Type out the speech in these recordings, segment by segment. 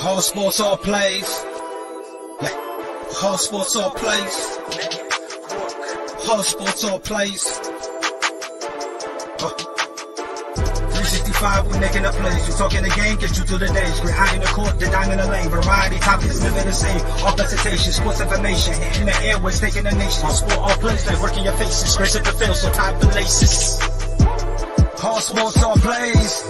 Whole sports all plays. Yeah. Whole sports all plays. Whole sports all plays. 365, we making a plays. You talking the game, get you through the days. We're high in the court, the dime in the lane. Variety topics, living the same. All presentation, sports information. Hitting the airways, taking the nation. All sport, all plays, they working your faces. Grace at the field, so tie the laces. Whole sports all plays.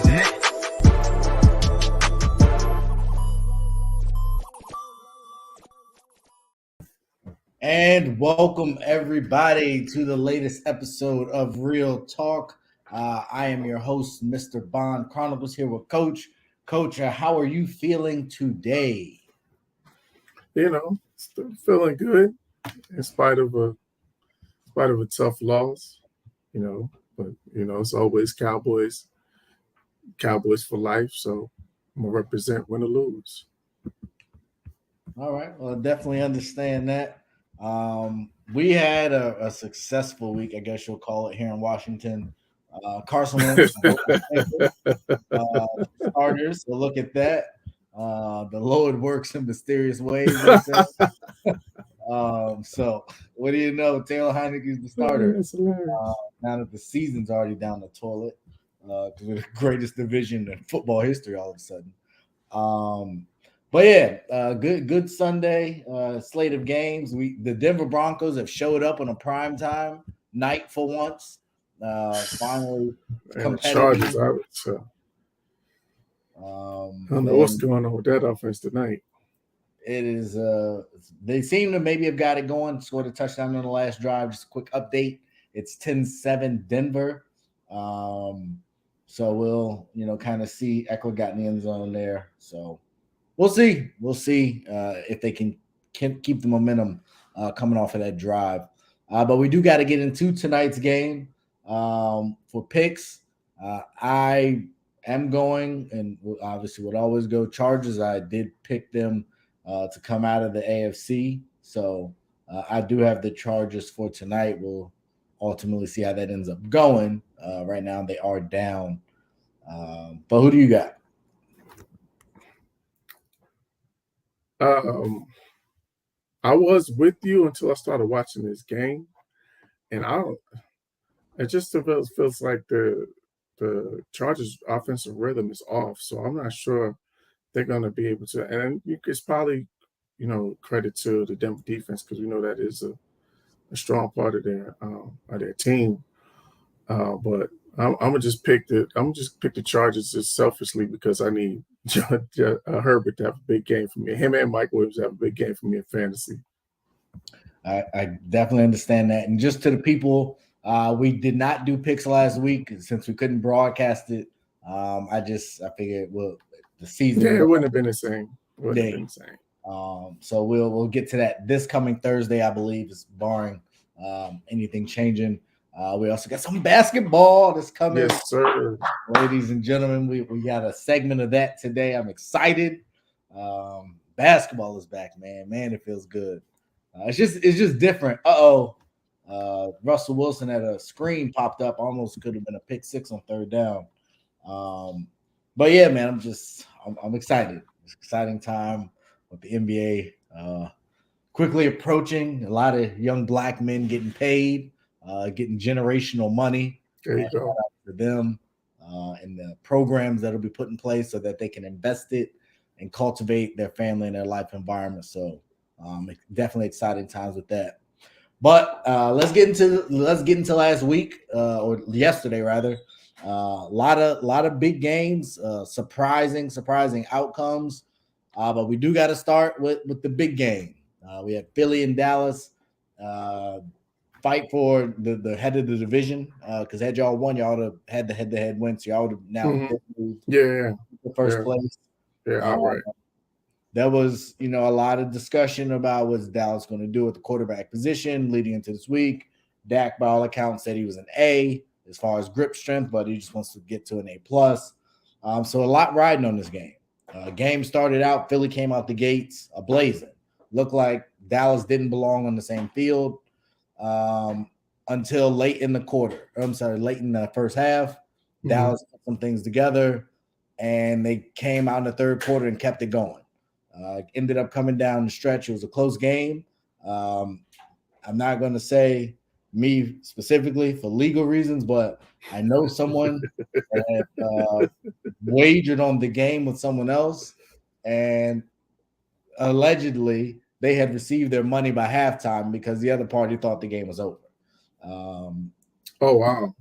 And welcome everybody to the latest episode of Real Talk. I am your host, Mr. Bond Chronicles, here with Coach. Coach, how are you feeling today? Still feeling good in spite of a tough loss. But it's always Cowboys for life. So I'm gonna represent win or lose. All right, well, I definitely understand that. We had a successful week, I guess you'll call it, here in Washington. Carson Wentz starters. So look at that. The Lord works in mysterious ways. So what do you know? Taylor Heineke's the starter. Now that the season's already down the toilet, because we're the greatest division in football history all of a sudden. But yeah, good Sunday slate of games. The Denver Broncos have showed up on a primetime night for once. Finally, Chargers out. So I don't know what's going on with that offense tonight. It is. They seem to maybe have got it going. Scored a touchdown on the last drive. Just a quick update. It's 10-7 Denver. So we'll kind of see. Eckler got in the end zone there. So. We'll see. If they can keep the momentum coming off of that drive. But we do got to get into tonight's game for picks. I am going, and obviously would always go Chargers. I did pick them to come out of the AFC. So I do have the Chargers for tonight. We'll ultimately see how that ends up going. Right now they are down. But who do you got? I was with you until I started watching this game, and it just feels like the Chargers' offensive rhythm is off. So I'm not sure they're going to be able to. And it's probably credit to the Denver defense, because we know that is a strong part of their team. But I'm gonna just pick the Chargers just selfishly because I need Herbert to have a big game for me. Him and Mike Williams have a big game for me in fantasy. I definitely understand that. And just to the people, we did not do picks last week since we couldn't broadcast it. I figured the season. Yeah, it wouldn't have been the same. So we'll get to that this coming Thursday, I believe, is barring anything changing. We also got some basketball that's coming. Yes, sir. Ladies and gentlemen, we got a segment of that today. I'm excited. Basketball is back, man. Man, it feels good. It's just different. Russell Wilson had a screen popped up. Almost could have been a pick six on third down. But yeah, man, I'm excited. It's an exciting time with the NBA quickly approaching. A lot of young black men getting paid. Getting generational money. There you go. For them and the programs that will be put in place so that they can invest it and cultivate their family and their life environment. So definitely exciting times with that. But let's get into last week or yesterday rather. A lot of big games, surprising outcomes. But we do got to start with the big game. We have Philly and Dallas. Fight for the head of the division because had y'all won, y'all would have had the head-to-head win, so y'all would have now moved the first place. Yeah, all right. There was a lot of discussion about what's Dallas going to do at the quarterback position leading into this week. Dak, by all accounts, said he was an A as far as grip strength, but he just wants to get to an A+. So a lot riding on this game. Game started out, Philly came out the gates ablazing. Looked like Dallas didn't belong on the same field. Until late in the first half. Dallas put some things together, and they came out in the third quarter and kept it going. Ended up coming down the stretch. It was a close game. I'm not going to say me specifically for legal reasons, but I know someone that wagered on the game with someone else, and allegedly they had received their money by halftime because the other party thought the game was over. Oh wow!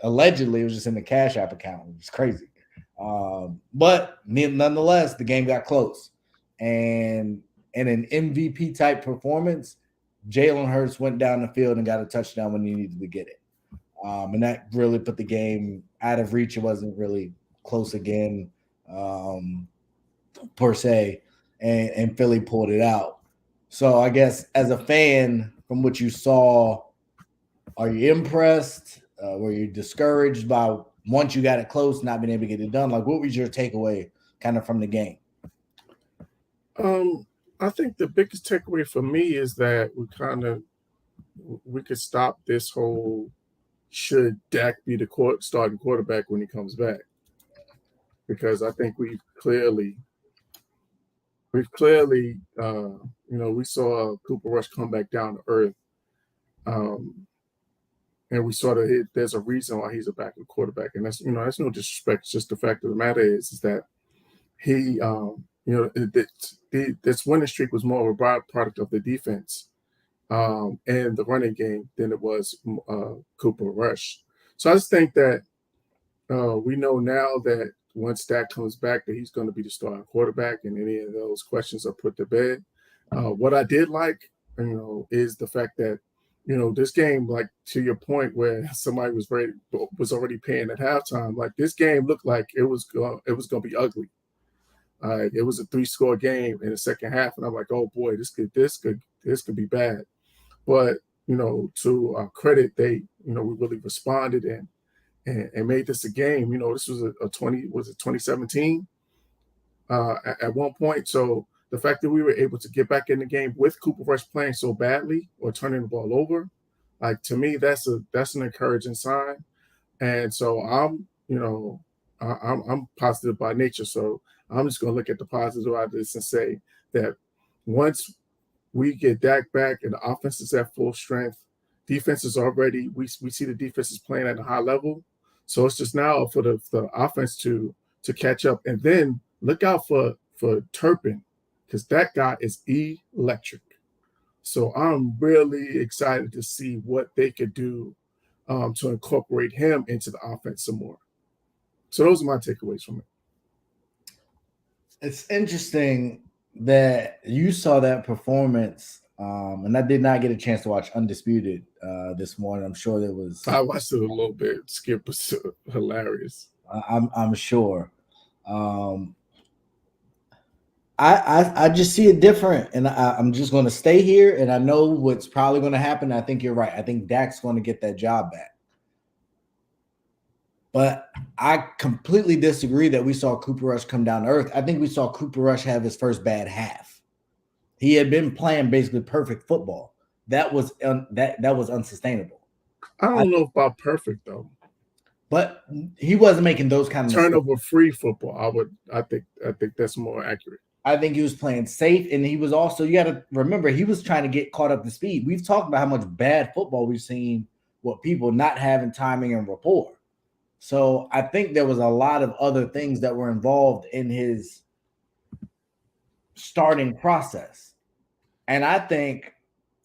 Allegedly it was just in the Cash App account. It was crazy, but nonetheless, the game got close, and in an MVP type performance, Jalen Hurts went down the field and got a touchdown when he needed to get it, and that really put the game out of reach. It wasn't really close again. Per se, and Philly pulled it out. So I guess as a fan, from what you saw, are you impressed? Were you discouraged by once you got it close, not being able to get it done? Like, what was your takeaway kind of from the game? I think the biggest takeaway for me is that we could stop this whole should Dak be the starting quarterback when he comes back, because I think we saw Cooper Rush come back down to earth, and we sort of there's a reason why he's a backup quarterback, and that's no disrespect. It's just the fact of the matter is that he this winning streak was more of a byproduct of the defense and the running game than it was Cooper Rush. So I just think that we know now that once Dak comes back, that he's going to be the starting quarterback, and any of those questions are put to bed. What I did like, is the fact that, this game, like to your point where somebody was already paying at halftime, like this game looked like it was going to be ugly. It was a 3-score game in the second half, and I'm like, oh boy, this could be bad. But to our credit, they we really responded and made this a game. This was a 2017 at one point. So the fact that we were able to get back in the game with Cooper Rush playing so badly or turning the ball over, like to me, that's an encouraging sign. And so I'm positive by nature. So I'm just going to look at the positive out of this and say that once we get Dak back and the offense is at full strength, defense is already, we see the defense is playing at a high level. So it's just now for the offense to catch up, and then look out for Turpin, because that guy is electric. So I'm really excited to see what they could do to incorporate him into the offense some more. So those are my takeaways from it. It's interesting that you saw that performance, and I did not get a chance to watch Undisputed this morning. I'm sure there was. I watched it a little bit. Skip was hilarious. I'm sure. I just see it different, and I'm just going to stay here. And I know what's probably going to happen. I think you're right. I think Dak's going to get that job back. But I completely disagree that we saw Cooper Rush come down to earth. I think we saw Cooper Rush have his first bad half. He had been playing basically perfect football. That was unsustainable. I don't know about perfect though. But he wasn't making those kind of turnover-free football. I think that's more accurate. I think he was playing safe, and he was also, you got to remember, he was trying to get caught up to speed. We've talked about how much bad football we've seen with people not having timing and rapport. So I think there was a lot of other things that were involved in his starting process. And I think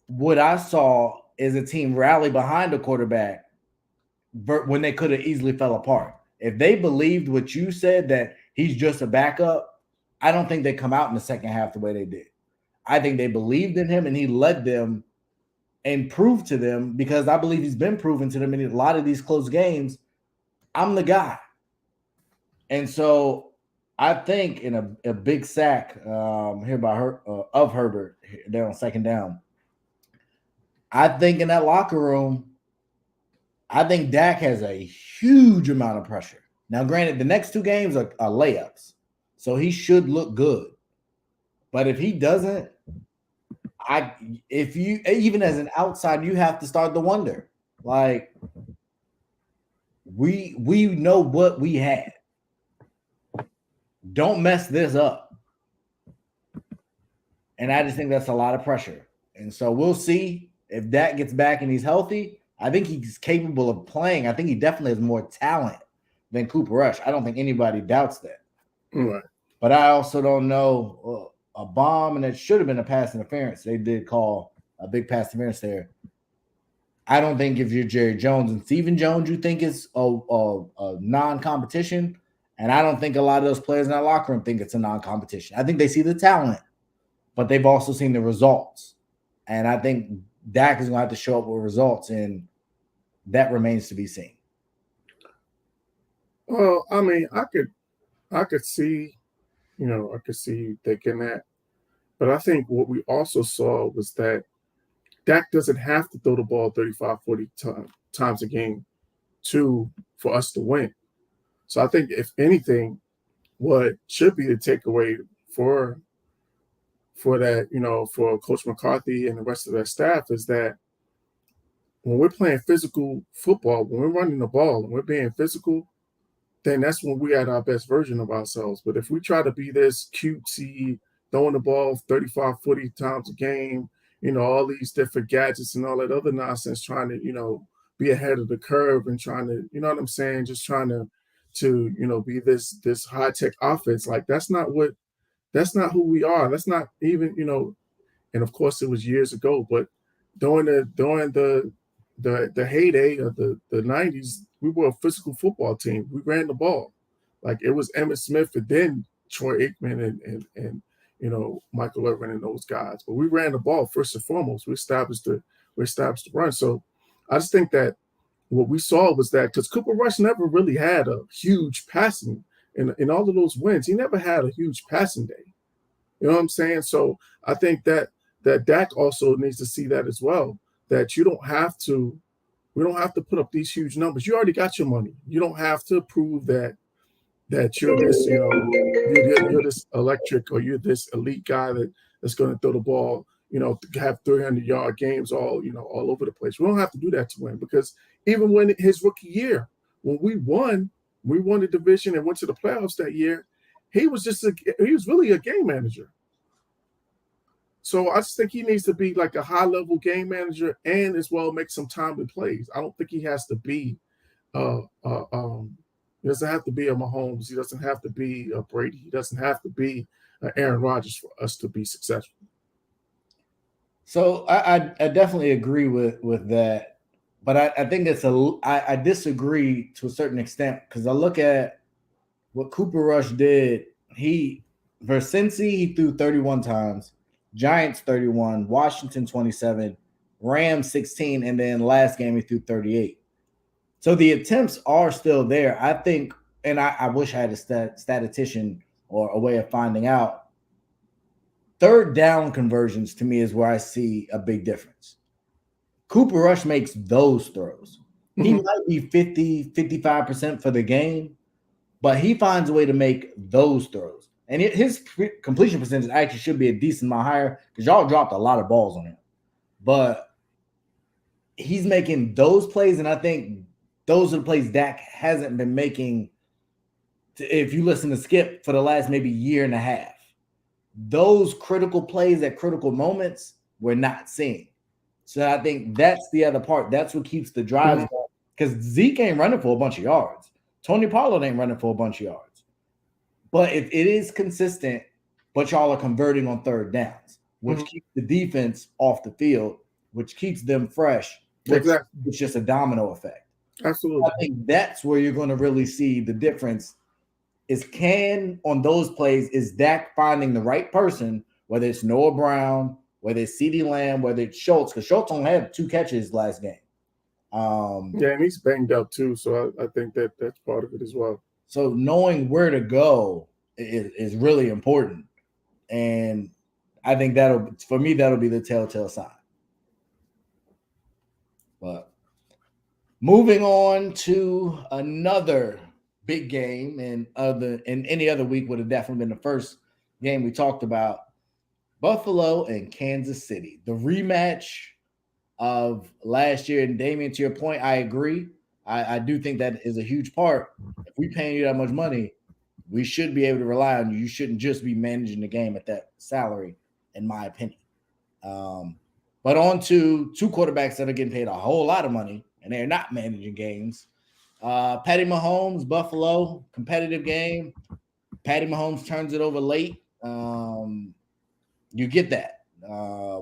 what I saw is a team rally behind a quarterback when they could have easily fell apart. If they believed what you said, that he's just a backup, I don't think they come out in the second half the way they did. I think they believed in him, and he led them and proved to them, because I believe he's been proven to them in a lot of these close games, I'm the guy. And so I think in a big sack here by of Herbert there on second down, I think in that locker room, I think Dak has a huge amount of pressure. Now, granted, the next two games are layups, so he should look good. But if he doesn't, if you, even as an outsider, you have to start to wonder. Like, we know what we had. don't mess this up. And I just think that's a lot of pressure. And so we'll see if Dak gets back and he's healthy. I think he's capable of playing. I think he definitely has more talent than Cooper Rush. I don't think anybody doubts that. Right. But I also don't know a bomb, and it should have been a pass interference. They did call a big pass interference there. I don't think if you're Jerry Jones and Stephen Jones, you think it's a non-competition. And I don't think a lot of those players in that locker room think it's a non-competition. I think they see the talent, but they've also seen the results. And I think Dak is going to have to show up with results, and that remains to be seen. Well, I mean, I could see, I could see thinking that. But I think what we also saw was that Dak doesn't have to throw the ball 35, 40 times a game for us to win. So I think, if anything, what should be the takeaway for that, for Coach McCarthy and the rest of their staff is that when we're playing physical football, when we're running the ball and we're being physical, then that's when we're at our best version of ourselves. But if we try to be this cutesy, throwing the ball 35, 40 times a game, all these different gadgets and all that other nonsense, trying to, be ahead of the curve and trying to, you know what I'm saying, just trying to be this high-tech offense, like that's not who we are. That's not even, and of course it was years ago, but during the heyday of the 90s, we were a physical football team. We ran the ball. Like it was Emmitt Smith and then Troy Aikman and Michael Irvin and those guys. But we ran the ball first and foremost. We established the run. So I just think that what we saw was that because Cooper Rush never really had a huge passing in all of those wins, he never had a huge passing day. You know what I'm saying? So I think that Dak also needs to see that as well, that we don't have to put up these huge numbers. You already got your money. You don't have to prove that you're this, you're this electric or you're this elite guy that's going to throw the ball, have 300-yard games all over the place. We don't have to do that to win, because even when his rookie year, when we won the division and went to the playoffs that year, he was really a game manager. So I just think he needs to be like a high-level game manager and as well make some timely plays. I don't think he has to be he doesn't have to be a Mahomes. He doesn't have to be a Brady. He doesn't have to be Aaron Rodgers for us to be successful. So I definitely agree with that. But I think I disagree to a certain extent, because I look at what Cooper Rush did. Versus Cincy, he threw 31 times, Giants 31, Washington 27, Rams 16, and then last game he threw 38. So the attempts are still there. I think, and I wish I had a statistician or a way of finding out. Third down conversions to me is where I see a big difference. Cooper Rush makes those throws. Mm-hmm. He might be 50, 55% for the game, but he finds a way to make those throws. And his completion percentage actually should be a decent amount higher, because y'all dropped a lot of balls on him. But he's making those plays, and I think those are the plays Dak hasn't been making, if you listen to Skip, for the last maybe year and a half. Those critical plays at critical moments we're not seeing. So I think that's the other part. That's what keeps the drives going. Because Zeke ain't running for a bunch of yards. Tony Pollard ain't running for a bunch of yards. But if it is consistent, but y'all are converting on third downs, which keeps the defense off the field, which keeps them fresh, exactly. It's just a domino effect. Absolutely. I think that's where you're going to really see the difference. On those plays, is Dak finding the right person, whether it's Noah Brown, whether it's CeeDee Lamb, whether it's Schultz, because Schultz only had 2 catches last game. And he's banged up too, so I think that's part of it as well. So knowing where to go is really important, and I think that'll be the telltale sign. But moving on to another big game, and any other week would have definitely been the first game we talked about. Buffalo and Kansas City, the rematch of last year. And Damian, to your point, I agree. I do think that is a huge part. If we paying you that much money, we should be able to rely on you. You shouldn't just be managing the game at that salary, in my opinion. But on to two quarterbacks that are getting paid a whole lot of money, and they're not managing games. Patty Mahomes, Buffalo, competitive game. Patty Mahomes turns it over late. You get that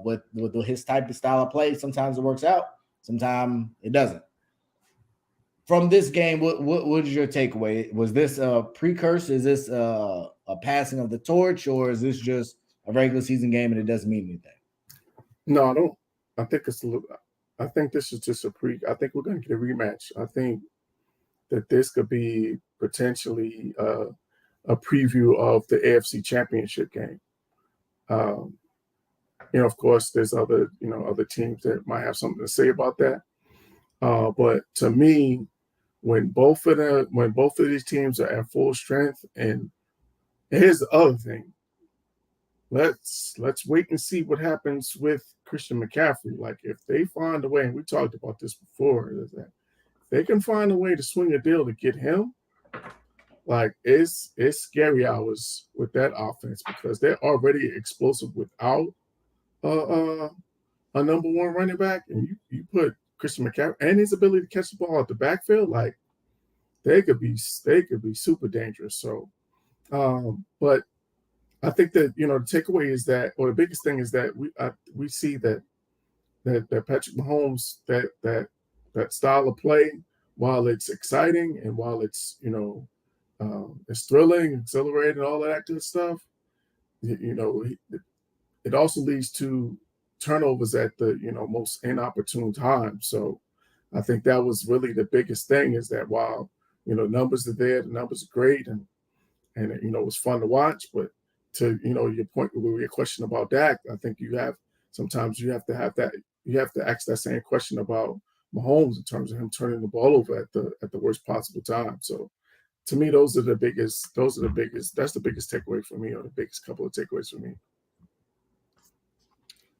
with his type of style of play. Sometimes it works out, sometimes it doesn't. From this game, what is your takeaway? Was this a precursor? Is this a passing of the torch, or is this just a regular season game and it doesn't mean anything? No, I don't. I think it's a little. I think this is just a pre. I think we're going to get a rematch. I think that this could be potentially a preview of the AFC Championship game. Of course, there's other teams that might have something to say about that. But to me, when both of these teams are at full strength, and here's the other thing, let's wait and see what happens with Christian McCaffrey. Like, if they find a way, and we talked about this before, is that they can find a way to swing a deal to get him. Like, it's scary hours with that offense, because they're already explosive without a number one running back, and you put Christian McCaffrey and his ability to catch the ball at the backfield, like, they could be super dangerous. So, but I think that the takeaway is that, or the biggest thing is that we see that Patrick Mahomes, that style of play, while it's exciting and while it's it's thrilling, exhilarating, all of that good stuff, it also leads to turnovers at the most inopportune time. So I think that was really the biggest thing, is that while numbers are there, the numbers are great, and it was fun to watch, but to your point with your question about Dak, I think sometimes you have to ask that same question about Mahomes in terms of him turning the ball over at the worst possible time. So to me, that's the biggest takeaway for me, or the biggest couple of takeaways for me.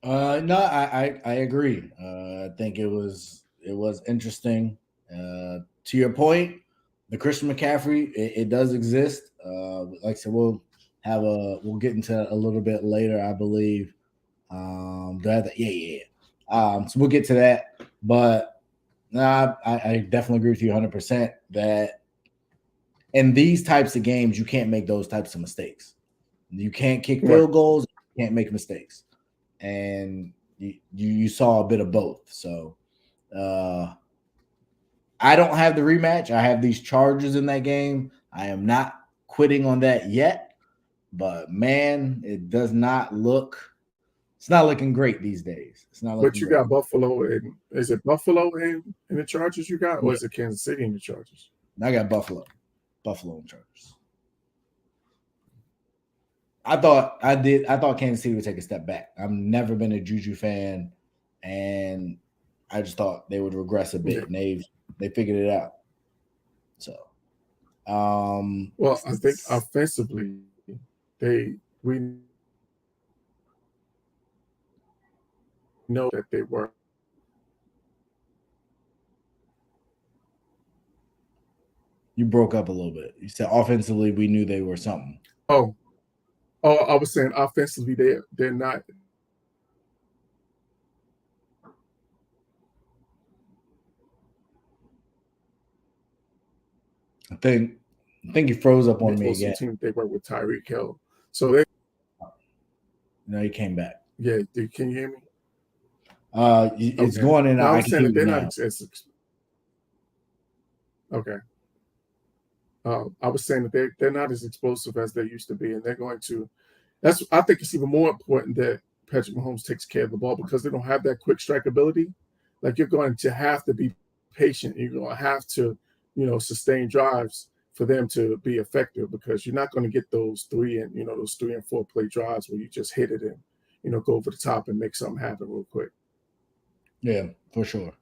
No, I agree. I think it was interesting. To your point, the Christian McCaffrey, it does exist. Like I said, we'll get into a little bit later, I believe. So we'll get to that. But I definitely agree with you 100% that in these types of games, you can't make those types of mistakes. You can't kick field goals. You can't make mistakes. And you saw a bit of both. So I don't have the rematch. I have these Chargers in that game. I am not quitting on that yet. But, man, it does not look – it's not looking great these days. It's not looking But you great. got Buffalo – is it Buffalo in the Chargers you got, or is it Kansas City in the Chargers? I got Buffalo. Buffalo and Chargers. I thought Kansas City would take a step back. I've never been a Juju fan, and I just thought they would regress a bit, and they figured it out. So, well, I think offensively, we know that they were. You broke up a little bit. You said offensively, we knew they were something. Oh, I was saying offensively, they're not. I think you froze up on me again. Team they work with Tyreek Hill, so they. No, he came back. Yeah, can you hear me? It's going in. I was saying that they're not. Okay. I was saying that they're not as explosive as they used to be, and they're going to. I think it's even more important that Patrick Mahomes takes care of the ball, because they don't have that quick strike ability. Like, you're going to have to be patient. You're going to have to, sustain drives for them to be effective, because you're not going to get those 3 and 4 play drives where you just hit it and, go over the top and make something happen real quick. Yeah, for sure.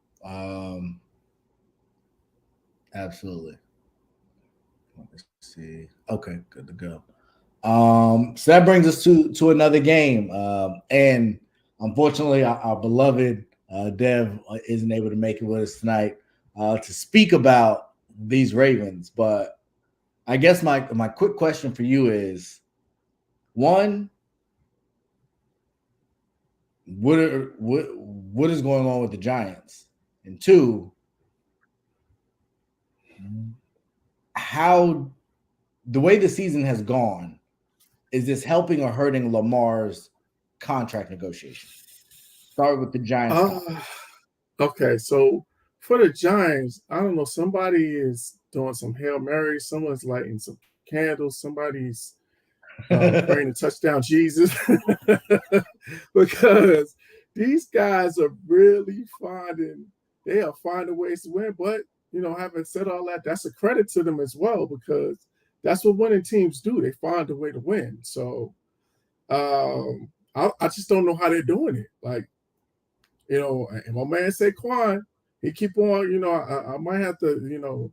Absolutely. Let's see. Okay, good to go. So that brings us to another game. And unfortunately, our beloved Dev isn't able to make it with us tonight to speak about these Ravens. But I guess my quick question for you is, one, what is going on with the Giants? And two, how the way the season has gone, is this helping or hurting Lamar's contract negotiation? Start with the Giants. Okay, so for the Giants, I don't know. Somebody is doing some Hail Mary. Someone's lighting some candles. Somebody's praying to touchdown Jesus. Because these guys are really they are finding ways to win. But, having said all that, that's a credit to them as well, because that's what winning teams do. They find a way to win. So I just don't know how they're doing it. Like, and my man Saquon, he keep on, I might have to,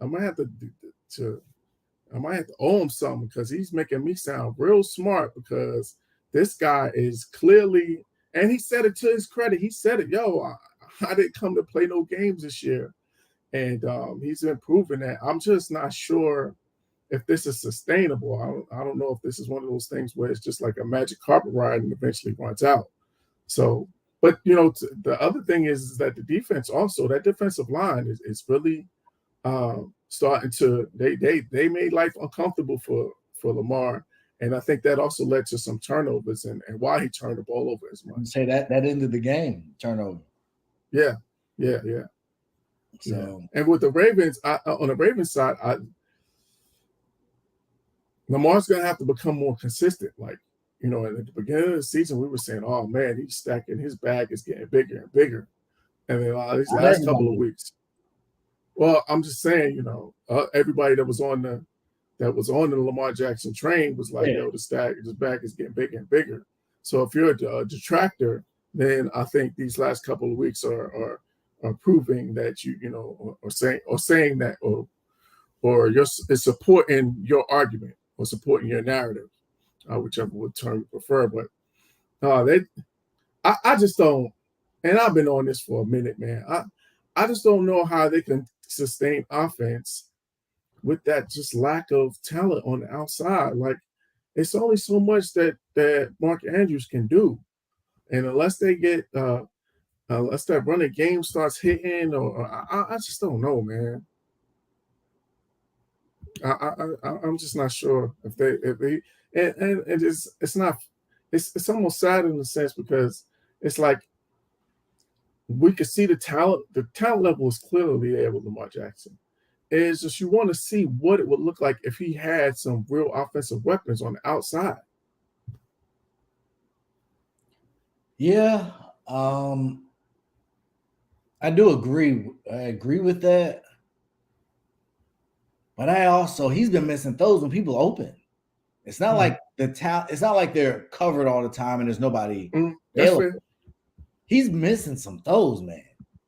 I might have to owe him something, because he's making me sound real smart, because this guy is clearly, and he said it to his credit. He said it, I didn't come to play no games this year. And he's been proving that. I'm just not sure if this is sustainable. I don't know if this is one of those things where it's just like a magic carpet ride and eventually runs out. So, but the other thing is that the defense also, that defensive line is really starting to, they made life uncomfortable for Lamar, and I think that also led to some turnovers and why he turned the ball over as much. Say that ended the game, turnover. Yeah. So, and with the Ravens, on the Ravens side, Lamar's gonna have to become more consistent. Like, at the beginning of the season, we were saying, "Oh man, he's stacking. His bag is getting bigger and bigger." And then these last couple of weeks, well, I'm just saying, everybody that was on the Lamar Jackson train was like, "This bag is getting bigger and bigger." So if you're a detractor, then I think these last couple of weeks are proving that or saying that, or is supporting your argument or supporting your narrative, whichever term you prefer. But I just don't, and I've been on this for a minute, man. I just don't know how they can sustain offense with that just lack of talent on the outside. Like, it's only so much that Mark Andrews can do, and unless they get unless that running game starts hitting, or I just don't know, man. I'm just not sure if they and it's almost sad in a sense, because it's like we could see the talent level is clearly there with Lamar Jackson. It's just you want to see what it would look like if he had some real offensive weapons on the outside. Yeah, I do agree. I agree with that. But he's been missing throws when people open. It's not like it's not like they're covered all the time and there's nobody available. Fair. He's missing some throws, man.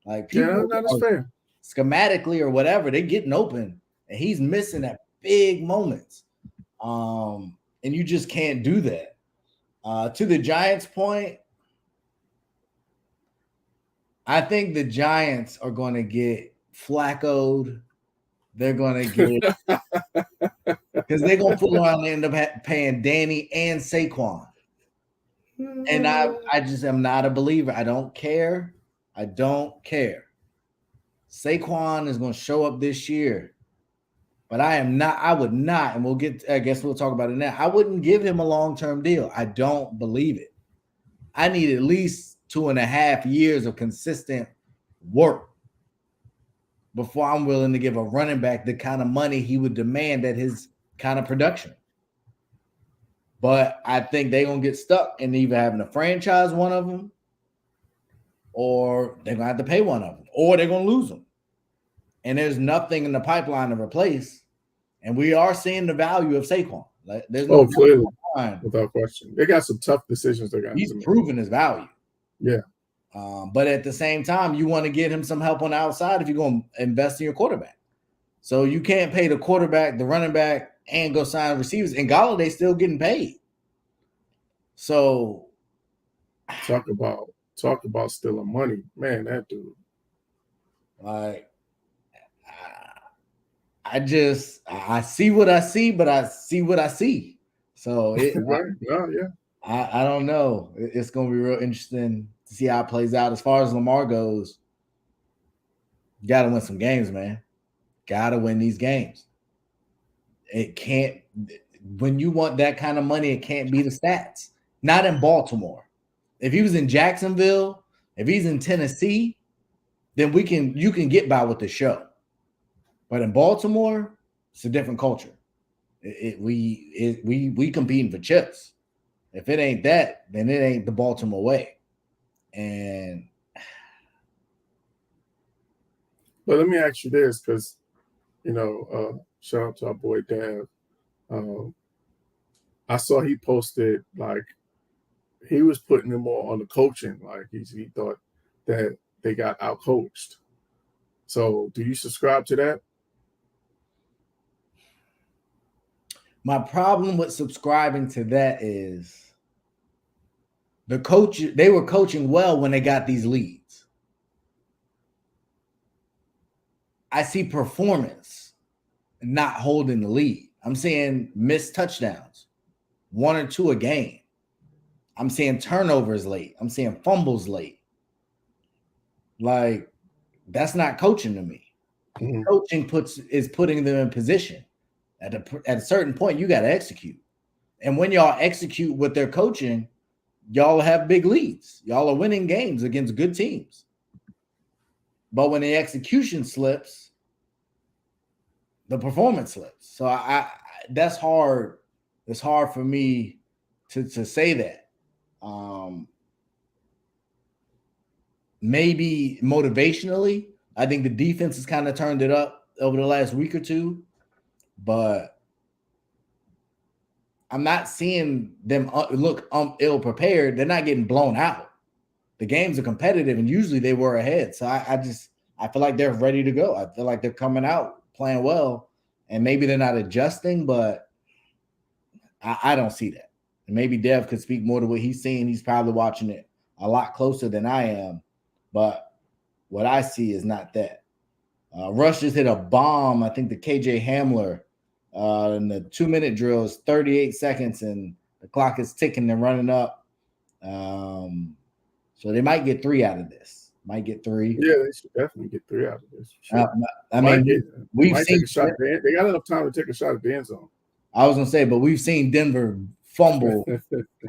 Like, people that's fair. Schematically or whatever, they're getting open, and he's missing at big moments. And you just can't do that. To the Giants' point, I think the Giants are going to get Flacco'd. They're going to get because they're going to pull around and end up paying Danny and Saquon. And I just am not a believer. I don't care. Saquon is going to show up this year, but I would not, and I guess we'll talk about it now. I wouldn't give him a long-term deal. I don't believe it. I need at least 2.5 years of consistent work before I'm willing to give a running back the kind of money he would demand at his kind of production. But I think they're going to get stuck in either having to franchise one of them, or they're going to have to pay one of them, or they're going to lose them. And there's nothing in the pipeline to replace. And we are seeing the value of Saquon. Like, there's no clearly, without question. They got some tough decisions they got. He's proven his value. Yeah. But at the same time, you want to get him some help on the outside if you're going to invest in your quarterback. So you can't pay the quarterback, the running back, and go sign receivers. And Galladay's still getting paid. So talk about stealing money, man. That dude. Like, I see what I see, but I see what I see. So Right. Yeah. I don't know. It's going to be real interesting to see how it plays out. As far as Lamar goes, you got to win some games, man. Got to win these games. It can't, when you want that kind of money, it can't be the stats. Not in Baltimore. If he was in Jacksonville, if he's in Tennessee, then you can get by with the show. But in Baltimore, it's a different culture. We competing for chips. If it ain't that, then it ain't the Baltimore way. And But let me ask you this, because shout out to our boy Dav. I saw he posted like he was putting them more on the coaching, like he thought that they got out coached. So do you subscribe to that? my problem with subscribing to that is the coach, they were coaching well when they got these leads. I see performance not holding the lead. I'm seeing missed touchdowns, 1 or 2 a game. I'm seeing turnovers late. I'm seeing fumbles late. Like, that's not coaching to me. Mhm. Coaching is putting them in position. At a certain point, you got to execute. And when y'all execute what they're coaching, y'all have big leads. Y'all are winning games against good teams. But when the execution slips, the performance slips. So I that's hard. It's hard for me to say that. Maybe motivationally, I think the defense has kind of turned it up over the last week or two, but I'm not seeing them look ill prepared. They're not getting blown out. The games are competitive, and usually they were ahead. So I feel like they're ready to go. I feel like they're coming out playing well, and maybe they're not adjusting, but I don't see that. And maybe Dev could speak more to what he's seeing. He's probably watching it a lot closer than I am, but what I see is not that. Rush just hit a bomb, I think, to KJ Hamler in the 2-minute drill is 38 seconds, and the clock is ticking and running up. So they might get 3 out of this. Might get 3. Yeah, they should definitely get 3 out of this. Sure. I mean, we've seen take a shot. They got enough time to take a shot at the end zone. I was gonna say, but we've seen Denver fumble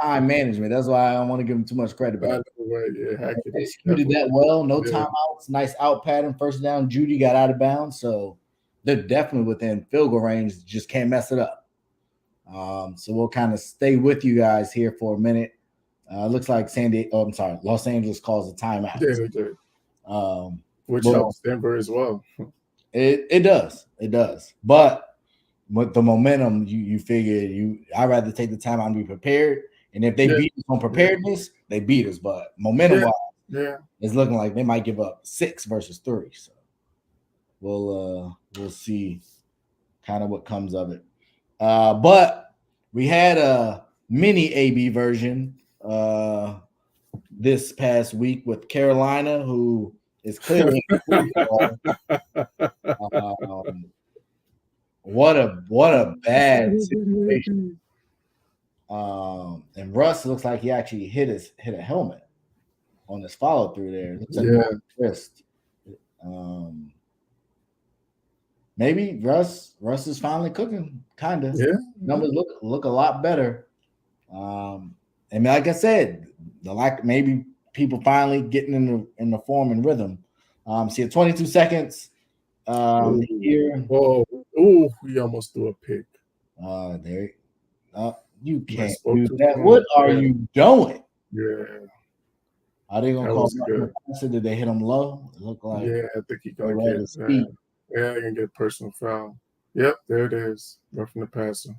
time management. That's why I don't want to give them too much credit. But they executed that well. No timeouts. Nice out pattern. First down. Judy got out of bounds, so they're definitely within field goal range. Just can't mess it up. So we'll kind of stay with you guys here for a minute. Looks like Los Angeles calls a timeout. Yeah, they did. Which helps Denver as well. It does. But with the momentum, you figure I'd rather take the time out and be prepared. And if they beat us on preparedness, they beat us. But momentum-wise, it's looking like they might give up 6 versus 3. So we'll see kind of what comes of it. But we had a mini AB version this past week with Carolina, who is clearly what a bad situation. And Russ looks like he actually hit a helmet on his follow through there. It looks like wrist. Maybe Russ is finally cooking, kind of. Yeah, numbers look a lot better. And like I said, maybe people finally getting in the form and rhythm. See, at 22 seconds here. Whoa! He almost threw a pick. You can't do that. What are you doing? Yeah. Are they gonna call it? Did they hit him low? It looked like I think he's gonna get they're gonna get personal foul. Yep, there it is. Roughing the passer.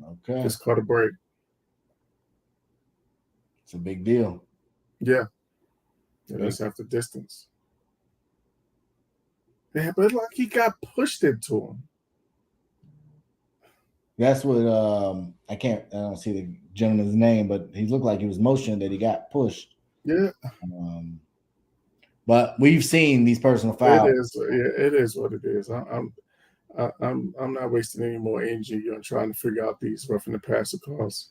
Okay. Just caught a break. It's a big deal. Yeah. That's half the distance. Yeah, but like he got pushed into him. That's what I don't see the gentleman's name, but he looked like he was motioned that he got pushed. Yeah. But we've seen these personal fouls. It is what it is. I'm not wasting any more energy on trying to figure out these roughing the passer calls.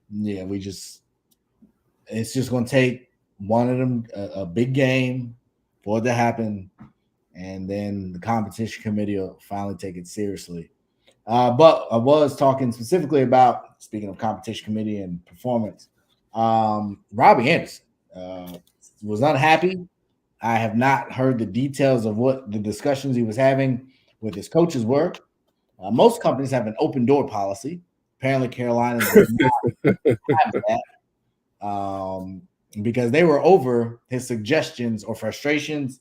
Yeah, it's just going to take one of them, a big game for it to happen, and then the competition committee will finally take it seriously. But I was talking specifically about, speaking of competition committee and performance, Robbie Anderson was unhappy. I have not heard the details of what the discussions he was having with his coaches were. Most companies have an open door policy. Apparently, Carolina does not have that because they were over his suggestions or frustrations,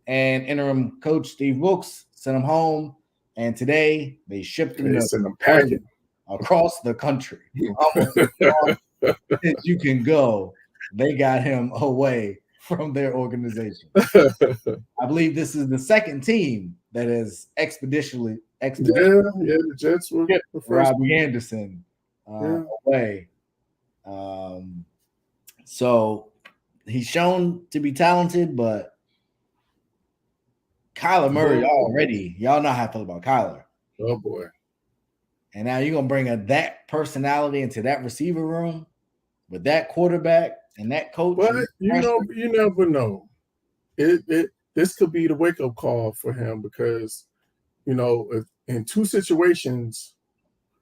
and interim coach Steve Wilkes sent him home. And today they shipped him packing across the country. Almost as far as you can go. They got him away from their organization. I believe this is the second team that is expeditionally the Jets were Robbie Anderson away. So he's shown to be talented, but Kyler Murray already, y'all know how I feel about Kyler. Oh boy. And now you're gonna bring that personality into that receiver room with that quarterback and that coach. But you never know. This could be the wake-up call for him because if in two situations,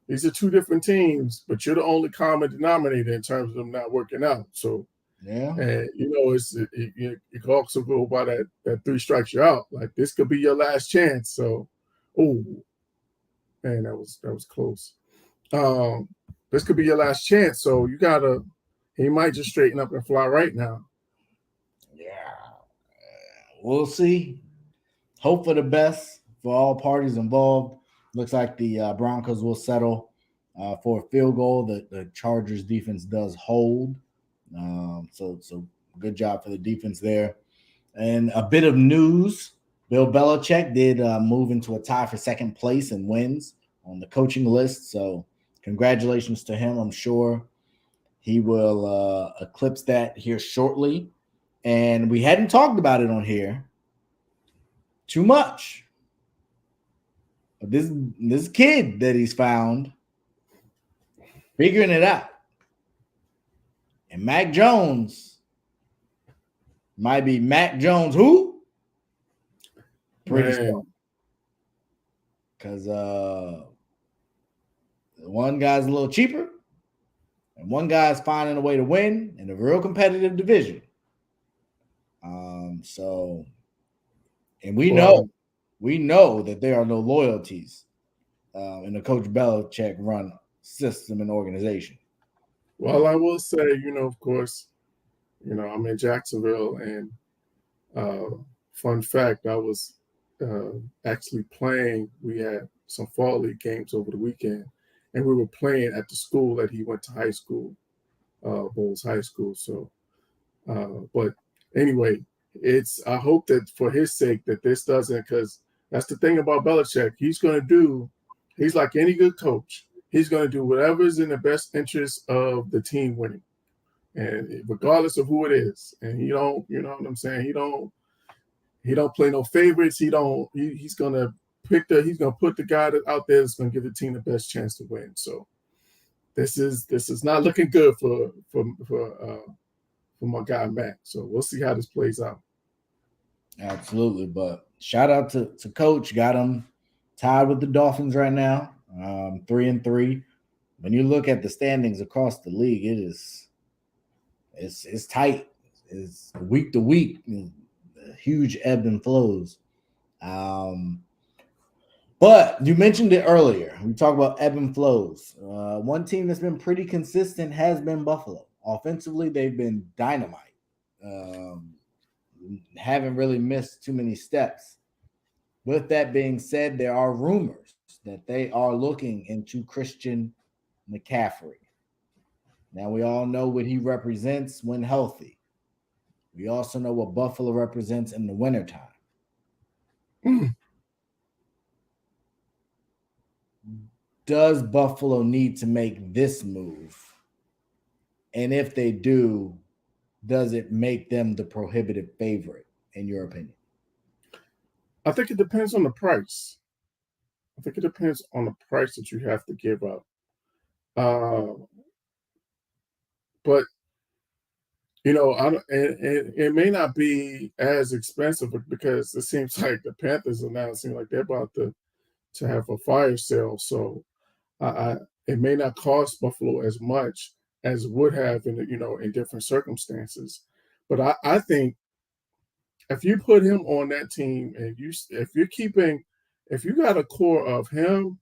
these are two different teams, but you're the only common denominator in terms of them not working out. So yeah, and it could also go by that 3 strikes you're out. Like this could be your last chance. So, man, that was close. This could be your last chance. So he might just straighten up and fly right now. Yeah, we'll see. Hope for the best for all parties involved. Looks like the Broncos will settle for a field goal. The Chargers defense does hold. So good job for the defense there. And a bit of news: Bill Belichek did move into a tie for second place in wins on the coaching list. So congratulations to him. I'm sure he will eclipse that here shortly. And we hadn't talked about it on here too much. But this kid that he's found figuring it out. And Mac Jones might be Mac Jones who? Pretty strong. Because one guy's a little cheaper and one guy's finding a way to win in a real competitive division. And we know that there are no loyalties in the Coach Belichick run system and organization. Well, I will say, of course, I'm in Jacksonville, and fun fact, I was actually playing. We had some fall league games over the weekend, and we were playing at the school that he went to high school, Bowles High School. So, but anyway, I hope that for his sake that this doesn't, because that's the thing about Belichick. He's like any good coach. He's going to do whatever is in the best interest of the team winning, and regardless of who it is. And he don't, you know what I'm saying? He don't play no favorites. He's going to put the guy out there that's going to give the team the best chance to win. So this is not looking good for my guy Mac. So we'll see how this plays out. Absolutely, but shout out to Coach. Got him tied with the Dolphins right now, 3-3. When you look at the standings across the league, it's tight. It's week to week, huge ebb and flows. But you mentioned it earlier. We talk about ebb and flows. One team that's been pretty consistent has been Buffalo. Offensively, they've been dynamite. Haven't really missed too many steps. With that being said, there are rumors that they are looking into Christian McCaffrey. Now, we all know what he represents when healthy. We also know what Buffalo represents in the wintertime. Does Buffalo need to make this move? And if they do, does it make them the prohibitive favorite, in your opinion? I think it depends on the price. I think it depends on the price that you have to give up. But I don't, and it may not be as expensive because it seems like the Panthers are now seem like they're about to have a fire sale. So it may not cost Buffalo as much as it would have in different circumstances. But I think if you put him on that team and if you got a core of him,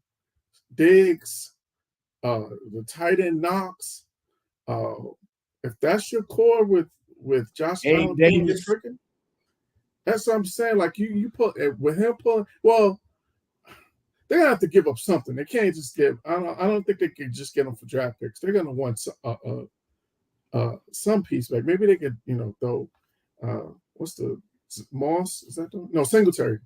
Diggs, the tight end Knox, if that's your core with Josh Allen pulling the trigger, that's what I'm saying. Like you put with him pulling, well, they're gonna have to give up something. They can't just give. I don't think they can just get them for draft picks. They're gonna want some piece back. Maybe they could throw what's the Moss? Is that no Singletary?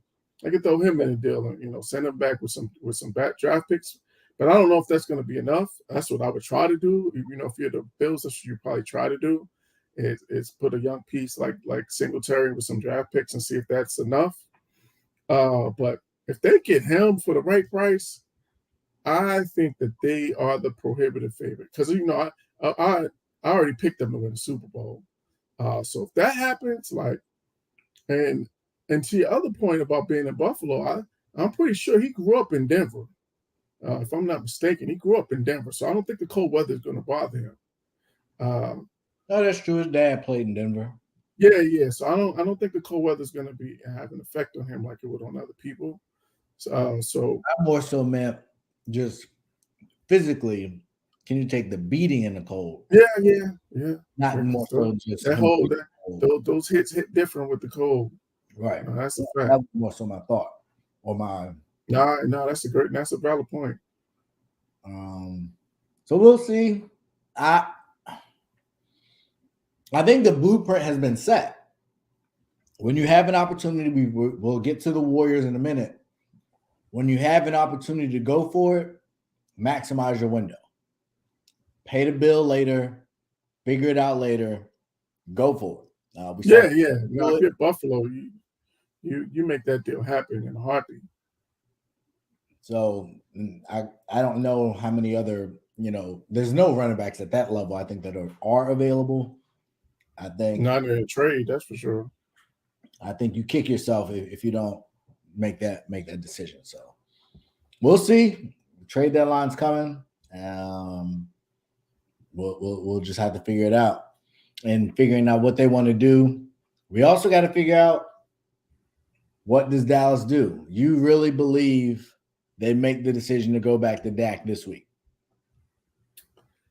I could throw him in a deal and send him back with some back draft picks. But I don't know if that's going to be enough. That's what I would try to do. If you're the Bills, that's what you probably try to do. Is put a young piece like Singletary with some draft picks and see if that's enough. But if they get him for the right price, I think that they are the prohibitive favorite because I already picked them to win the Super Bowl. So if that happens, and to your other point about being in Buffalo, I'm pretty sure he grew up in Denver. If I'm not mistaken, he grew up in Denver, so I don't think the cold weather is going to bother him. No, that's true. His dad played in Denver. Yeah. So I don't think the cold weather is going to have an effect on him like it would on other people. So I more so meant just physically. Can you take the beating in the cold? Yeah. Not more so just those hits hit different with the cold. Right. That's a fact. That was more so my thought or my. No, that's a valid point. So we'll see. I think the blueprint has been set. When you have an opportunity, we'll get to the Warriors in a minute. When you have an opportunity to go for it, maximize your window. Pay the bill later, figure it out later, go for it. Yeah. If you're Buffalo, you make that deal happen in a heartbeat. So I don't know how many other, there's no running backs at that level I think that are available. I think not in a trade, that's for sure. I think you kick yourself if you don't make that decision. So we'll see. Trade deadline's coming. We'll just have to figure it out. And figuring out what they want to do. We also got to figure out, what does Dallas do? You really believe they make the decision to go back to Dak this week?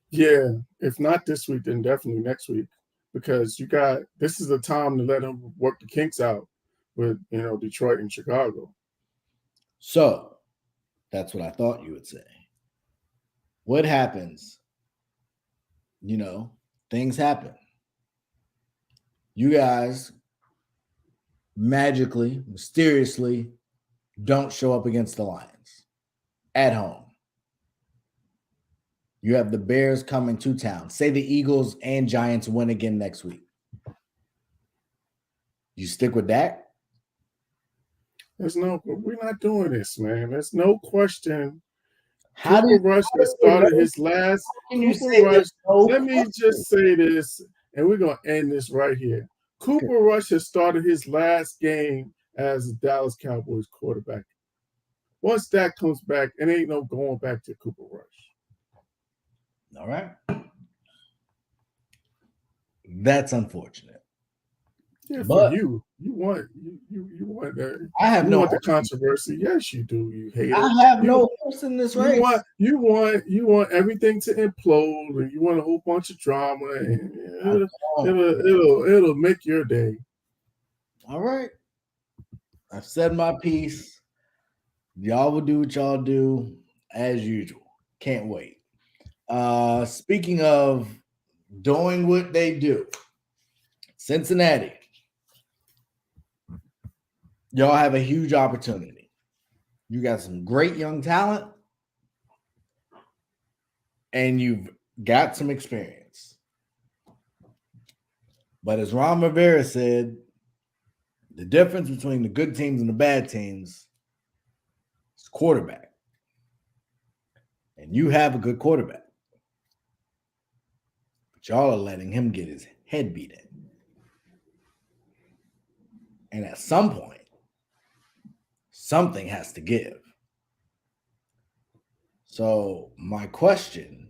Yeah, if not this week, then definitely next week, because this is the time to let him work the kinks out with Detroit and Chicago. So that's what I thought you would say. What happens? Things happen. You guys magically, mysteriously don't show up against the Lions at home. You have the Bears coming to town. Say the Eagles and Giants win again next week. You stick with Dak? We're not doing this, man. There's no question. Cooper Rush has started his last. Let me just say this, and we're going to end this right here. Cooper Rush has started his last game as a Dallas Cowboys quarterback. Once Dak comes back, it ain't no going back to Cooper Rush. All right. That's unfortunate. Yeah, but for you want that. I have no want the controversy. Yes, you do. You hate it. I have no horse in this race. You want everything to implode, and you want a whole bunch of drama, and it'll make your day. All right. I've said my piece. Y'all will do what y'all do as usual. Can't wait. Speaking of doing what they do, Cincinnati, y'all have a huge opportunity. You got some great young talent, and you've got some experience. But as Ron Rivera said, the difference between the good teams and the bad teams is quarterback. and you have a good quarterback. But y'all are letting him get his head beat in. And at some point, something has to give. So my question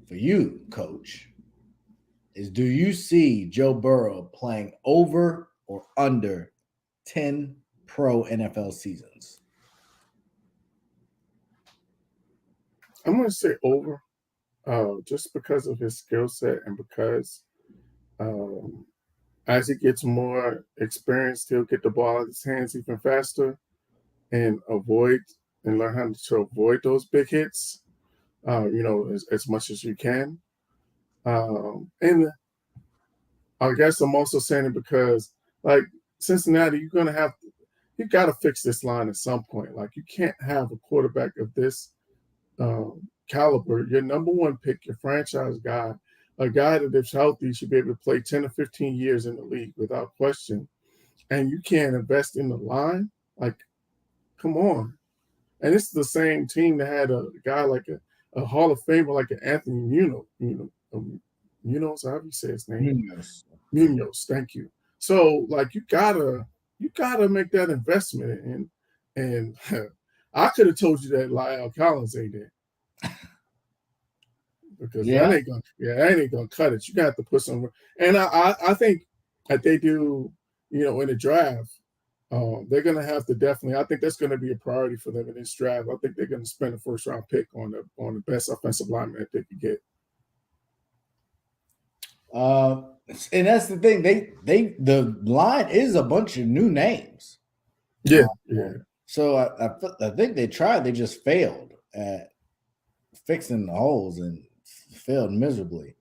for you, Coach, is do you see Joe Burrow playing over or under 10 pro NFL seasons? I'm going to say over, just because of his skill set and because as he gets more experience, he'll get the ball out of his hands even faster and learn how to avoid those big hits, as much as you can. And I guess I'm also saying it because, like, Cincinnati, you got to fix this line at some point. Like, you can't have a quarterback of this caliber, your number one pick, your franchise guy, a guy that if healthy should be able to play 10 or 15 years in the league without question, and you can't invest in the line. Like, come on. And it's the same team that had a guy like a Hall of Famer like an Anthony Munoz, however you say his name. Munoz, thank you. So, like, you gotta make that investment, and I could have told you that Lyle Collins ain't there. Because that ain't gonna cut it. You got to put some, and I think that they do, in the draft, they're gonna have to definitely. I think that's gonna be a priority for them in this draft. I think they're gonna spend a first round pick on the best offensive lineman that they could get. And that's the thing. The line is a bunch of new names. Yeah. So I think they tried. They just failed at fixing the holes and failed miserably.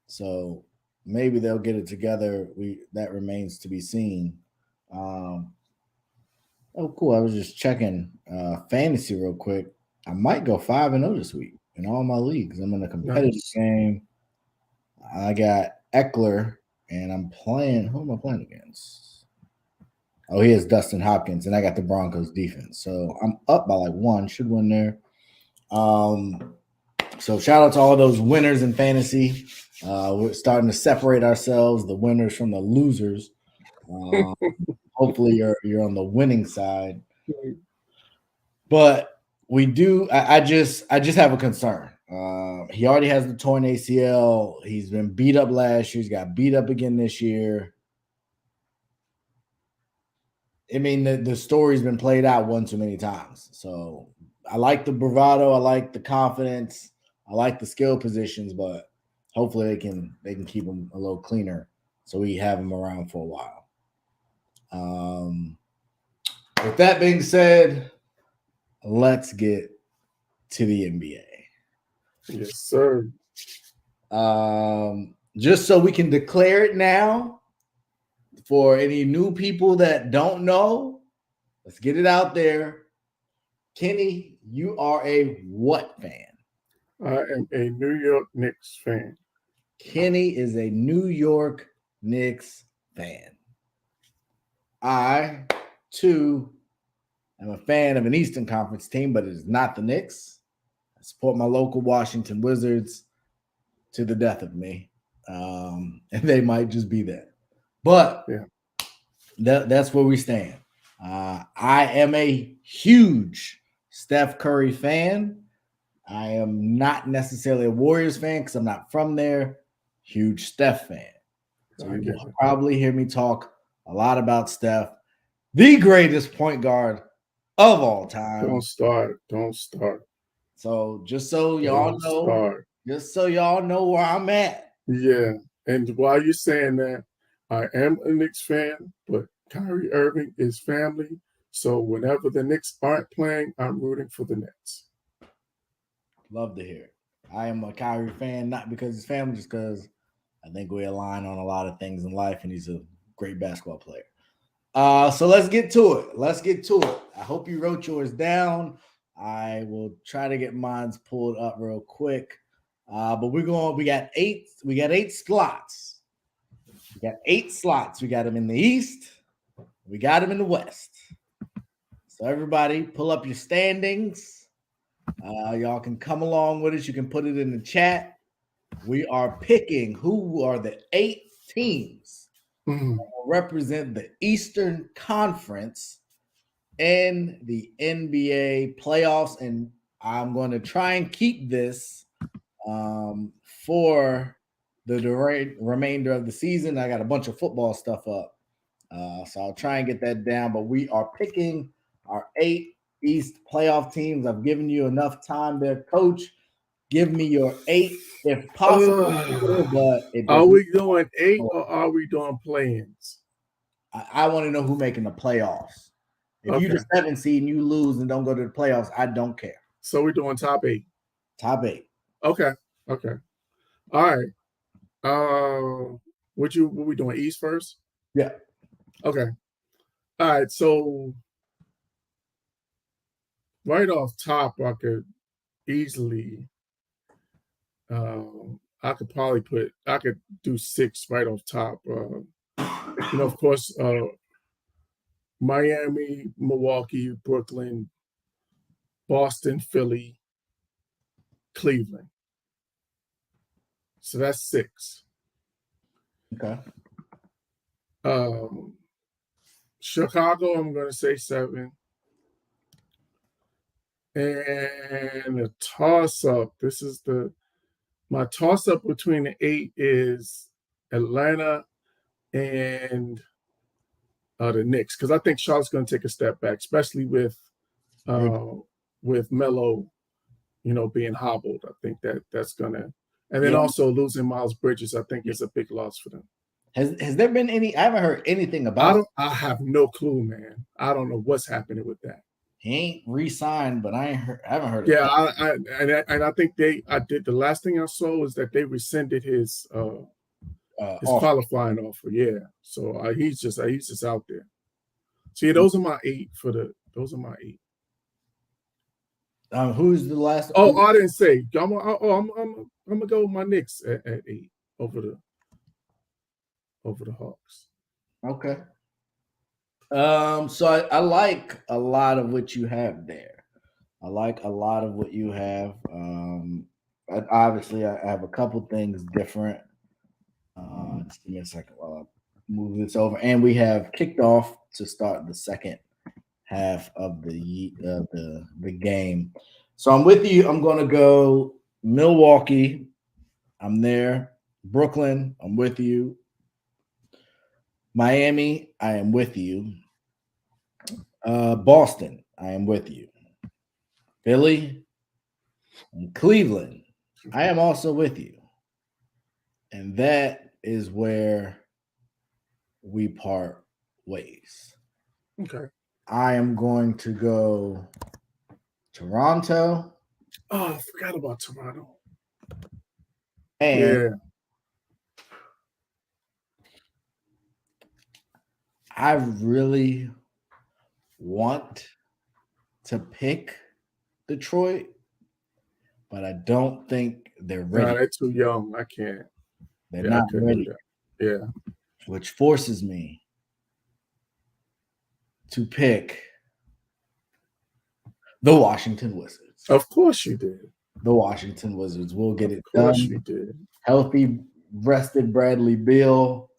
So maybe they'll get it together. That remains to be seen. Oh, cool. I was just checking fantasy real quick. I might go 5-0 this week in all my leagues. I'm in a competitive game. I got Eckler, and I'm playing. Who am I playing against? Oh, he has Dustin Hopkins, and I got the Broncos defense. So I'm up by like 1. Should win there. So shout out to all those winners in fantasy. We're starting to separate ourselves, the winners from the losers. Hopefully you're on the winning side. But we do. I just have a concern. He already has the torn ACL. He's been beat up last year. He's got beat up again this year. I mean, the story's been played out one too many times. So I like the bravado. I like the confidence. I like the skill positions, but hopefully they can keep him a little cleaner so we have him around for a while. With that being said, let's get to the NBA. Yes, sir. Just so we can declare it now for any new people that don't know, let's get it out there. Kenny, you are a what fan? I am a New York Knicks fan. Kenny is a New York Knicks fan. I, too, am a fan of an Eastern Conference team, but it is not the Knicks. I support my local Washington Wizards to the death of me. And they might just be that. But that's where we stand. I am a huge Steph Curry fan. I am not necessarily a Warriors fan because I'm not from there. Huge Steph fan. So you will probably hear me talk a lot about Steph, the greatest point guard of all time. Don't start. So just so y'all know where I'm at. Yeah. And while you're saying that, I am a Knicks fan, but Kyrie Irving is family. So whenever the Knicks aren't playing, I'm rooting for the Nets. Love to hear it. I am a Kyrie fan, not because he's family, just because I think we align on a lot of things in life, and he's a great basketball player. So let's get to it. I hope you wrote yours down. I will try to get mine pulled up real quick. But we got eight slots. We got 8 slots. We got them in the East. We got them in the West. So everybody pull up your standings. Y'all can come along with us. You can put it in the chat. We are picking who are the 8 teams that will represent the Eastern Conference in the NBA playoffs. And I'm going to try and keep this for the remainder of the season. I got a bunch of football stuff up. So I'll try and get that down. But we are picking our 8 East playoff teams. I've given you enough time there, Coach. Give me your 8 if possible. But are we doing 8 or are we doing play-ins? I want to know who making the playoffs. If you the 7th seed and you lose and don't go to the playoffs, I don't care. So we're doing top 8. Top 8. Okay. All right. What we doing? East first? Yeah. Okay. All right. So right off top, I could easily. I could do 6 right off top. Of course, Miami, Milwaukee, Brooklyn, Boston, Philly, Cleveland. So that's 6. Okay. Chicago, I'm going to say 7. And a toss-up. My toss-up between the 8 is Atlanta and the Knicks, because I think Charlotte's going to take a step back, especially with Melo, being hobbled. I think that's going to, and then also losing Miles Bridges, I think is a big loss for them. Has there been any? I haven't heard anything about. I have no clue, man. I don't know what's happening with that. He ain't re-signed, but I haven't heard. Yeah, I think I did. The last thing I saw was that they rescinded his qualifying offer. Yeah, so he's just out there. See, those are my 8 Those are my 8. Who's the last? Oh, I didn't say. I'm gonna go with my Knicks at 8 over the Hawks. Okay. So I like a lot of what you have there. I like a lot of what you have. Obviously, I have a couple things different. Just give me a second while I move this over. And we have kicked off to start the second half of the game. So I'm with you. I'm going to go Milwaukee. I'm there. Brooklyn. I'm with you. Miami, I am with you. Boston, I am with you. Philly and Cleveland, I am also with you. And that is where we part ways. Okay. I am going to go Toronto. Oh, I forgot about Toronto. And I really want to pick Detroit, but I don't think they're ready. No, they're too young. I can't. They're not ready. Yeah. Which forces me to pick the Washington Wizards. Of course you did. The Washington Wizards will get it done. Of course you did. Healthy, rested Bradley Beal.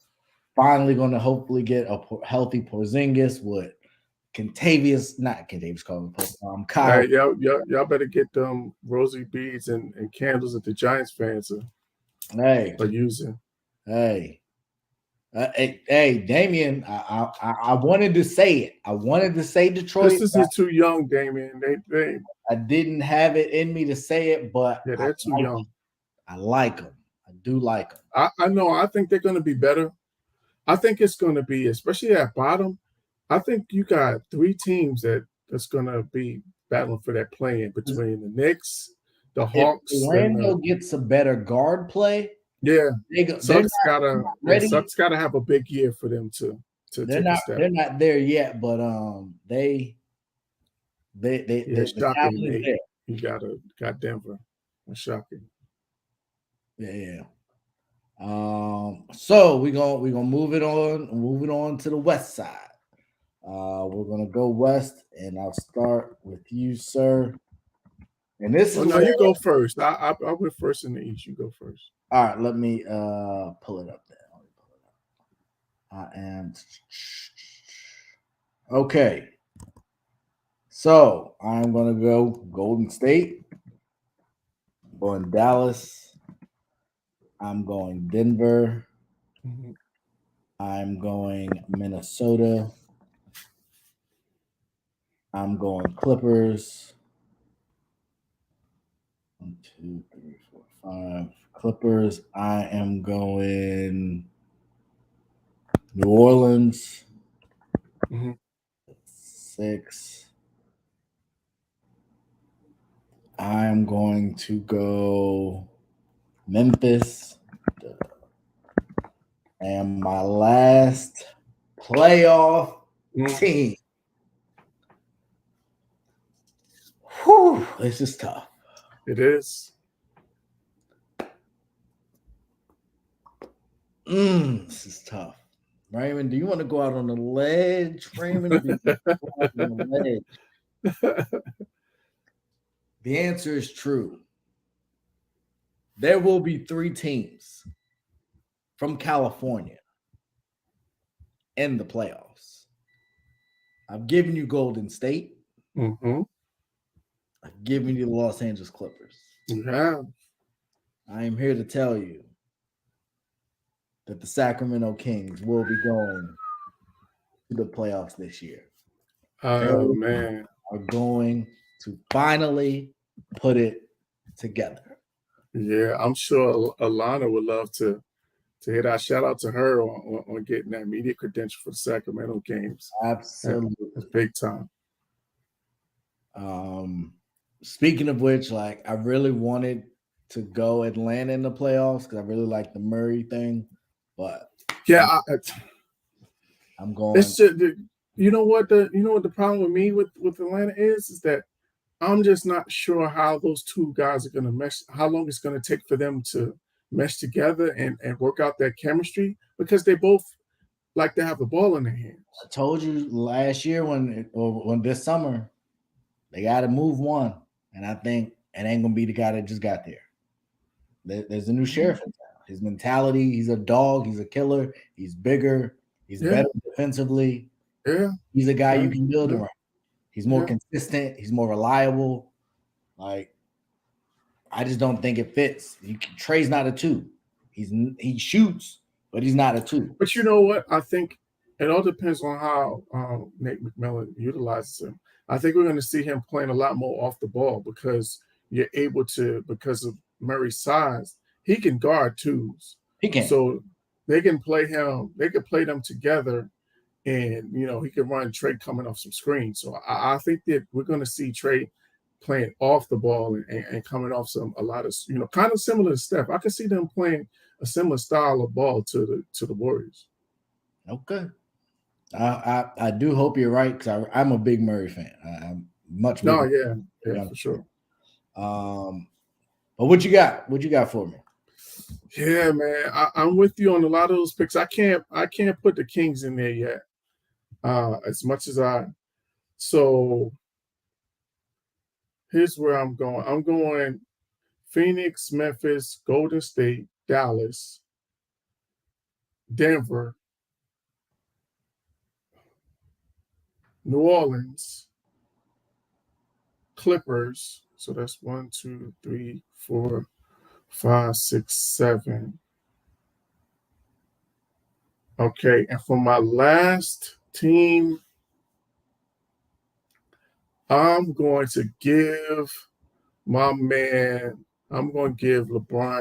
Finally going to hopefully get a healthy Porzingis with Kyle. Hey, y'all better get them rosy beads and candles that the Giants fans are using. Hey, Damian, I wanted to say it. I wanted to say Detroit. This is too young, Damian. I didn't have it in me to say it, but they're too young. I like them. I do like them. I know. I think they're going to be better. I think it's going to be, especially at bottom, I think you got 3 teams that's going to be battling for that play-in between the Knicks, the Hawks. If Orlando gets a better guard play, Sucks got to have a big year for them to they're not. They're not there yet, but they're shocking. You got Denver. That's shocking. Yeah. So we're gonna move it on to the west side. We're gonna go west, and I'll start with you, sir. And this Oh is no, where, you go first. I went first in the East. You go first. all right, let me pull it up there. I am okay. So I'm gonna go Golden State. I'm going Dallas. I'm going Denver. Mm-hmm. I'm going Minnesota. I'm going Clippers. 1, 2, 3, 4, 5. Clippers. I am going New Orleans. Mm-hmm. 6. I'm going to go Memphis. And my last playoff team. Whew, this is tough. It is. This is tough. Raymond, do you want to go out on the ledge, Raymond? Or do you want to go out on the ledge? The answer is true. There will be 3 teams from California in the playoffs. I've given you Golden State. Mm-hmm. I've given you the Los Angeles Clippers. Yeah. I am here to tell you that the Sacramento Kings will be going to the playoffs this year. Oh man. Are going to finally put it together. Yeah, I'm sure Alana would love to hear that. Shout out to her on getting that media credential for the Sacramento games. Absolutely. It's big time. Speaking of which, like I really wanted to go Atlanta in the playoffs because I really like the Murray thing, but yeah, I'm going. It's just, you know what the problem with me with Atlanta is that I'm just not sure how those two guys are going to mesh. How long it's going to take for them to mesh together and work out that chemistry because they both like to have the ball in their hands. I told you last year when this summer they got to move one, and I think it ain't gonna be the guy that just got there. There's a new sheriff in town. His mentality, he's a dog, he's a killer, he's bigger, he's better defensively. Yeah. He's a guy you can build around. He's more consistent, he's more reliable. Like, I just don't think it fits. Trey's not a 2. He shoots, but he's not a 2. But you know what? I think it all depends on how Nate McMillan utilizes him. I think we're going to see him playing a lot more off the ball because you're able to, because of Murray's size, he can guard 2s. He can. So they can play him, they can play them together, and he can run Trey coming off some screens. So I think that we're going to see Trey playing off the ball and coming off a lot of kind of similar to Steph. I can see them playing a similar style of ball to the Warriors. Okay. I do hope you're right because I'm a big Murray fan. I'm much bigger. Yeah, for sure. But what you got? What you got for me? Yeah, man, I'm with you on a lot of those picks. I can't put the Kings in there yet. As much as so here's where I'm going. I'm going Phoenix, Memphis, Golden State, Dallas, Denver, New Orleans, Clippers. So that's 1, 2, 3, 4, 5, 6, 7. Okay, and for my last team, I'm going to give LeBron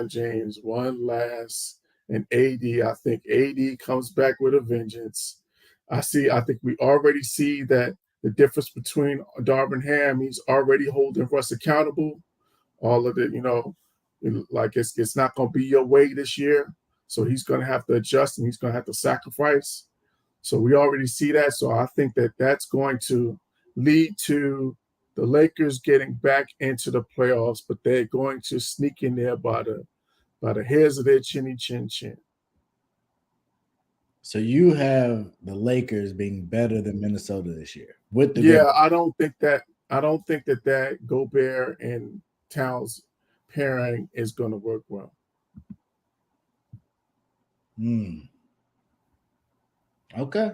James one last, and AD. I think AD comes back with a vengeance. I think we already see that the difference between Darvin Ham, he's already holding Russ accountable. All of it, like it's not going to be your way this year. So he's going to have to adjust and he's going to have to sacrifice. So we already see that. So I think that that's going to lead to the Lakers getting back into the playoffs, but they're going to sneak in there by the hairs of their chinny chin chin. So you have the Lakers being better than Minnesota this year. I don't think that Gobert and Towns pairing is going to work well. Okay.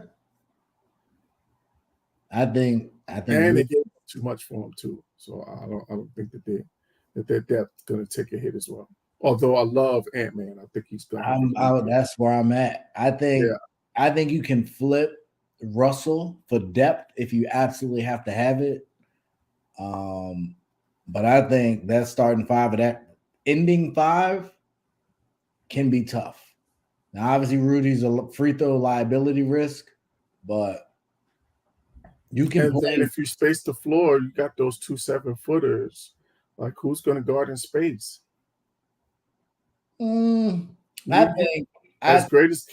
I think And they gave too much for him too. So I don't think that their depth is going to take a hit as well. Although I love Ant-Man, I think he's going to. That's where I'm at. I think you can flip Russell for depth if you absolutely have to have it. But I think that starting five of that ending five can be tough. Now, obviously, Rudy's a free throw liability risk, but you can play. Then if you space the floor, you got those 2 7-footers. Like, who's going to guard in space? I think as greatest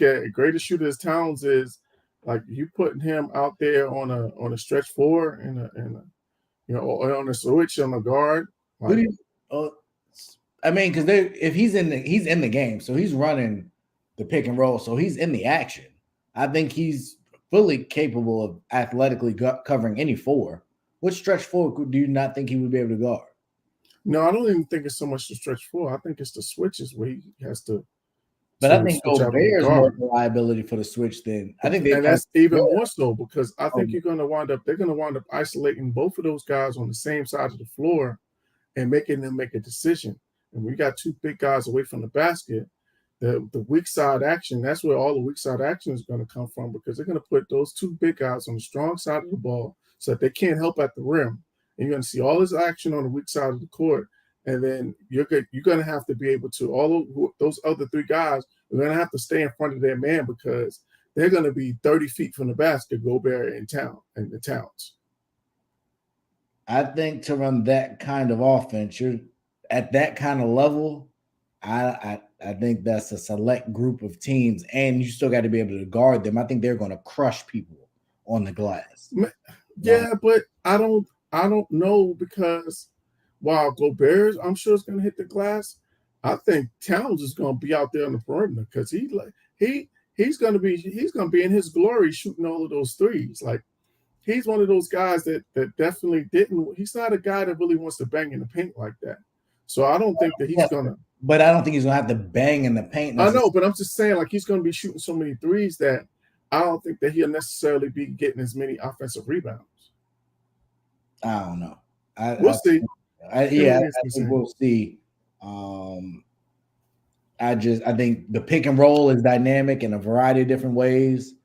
shooter as Towns is, like, you putting him out there on a stretch four and on a switch on the guard. Like, I mean, because if he's in the game, so he's running the pick and roll, so he's in the action. I think he's fully capable of athletically covering any four. What stretch four do you not think he would be able to guard? No, I don't even think it's so much the stretch four. I think it's the switches where he has to. But I think Gobert's more reliability for the switch than I think. And that's even more so because I think they're going to wind up isolating both of those guys on the same side of the floor and making them make a decision. And we got 2 big guys away from the basket. The weak side action, that's where all the weak side action is going to come from because they're going to put those 2 big guys on the strong side of the ball so that they can't help at the rim. And you're going to see all this action on the weak side of the court. And then you're going to have to be able to, all of those other 3 guys are going to have to stay in front of their man because they're going to be 30 feet from the basket, Gobert and the Towns. I think to run that kind of offense, you're at that kind of level. I think that's a select group of teams, and you still got to be able to guard them. I think they're going to crush people on the glass. Yeah, but I don't know because while Gobert, I'm sure is going to hit the glass. I think Towns is going to be out there on the perimeter because he's going to be in his glory shooting all of those threes. Like, he's one of those guys that definitely didn't. He's not a guy that really wants to bang in the paint like that. So I don't think that he's going to. But I don't think he's going to have to bang in the paint. I know, but I'm just saying, like, he's going to be shooting so many threes that I don't think that he'll necessarily be getting as many offensive rebounds. I don't know. We'll see. I think we'll see. I think the pick and roll is dynamic in a variety of different ways.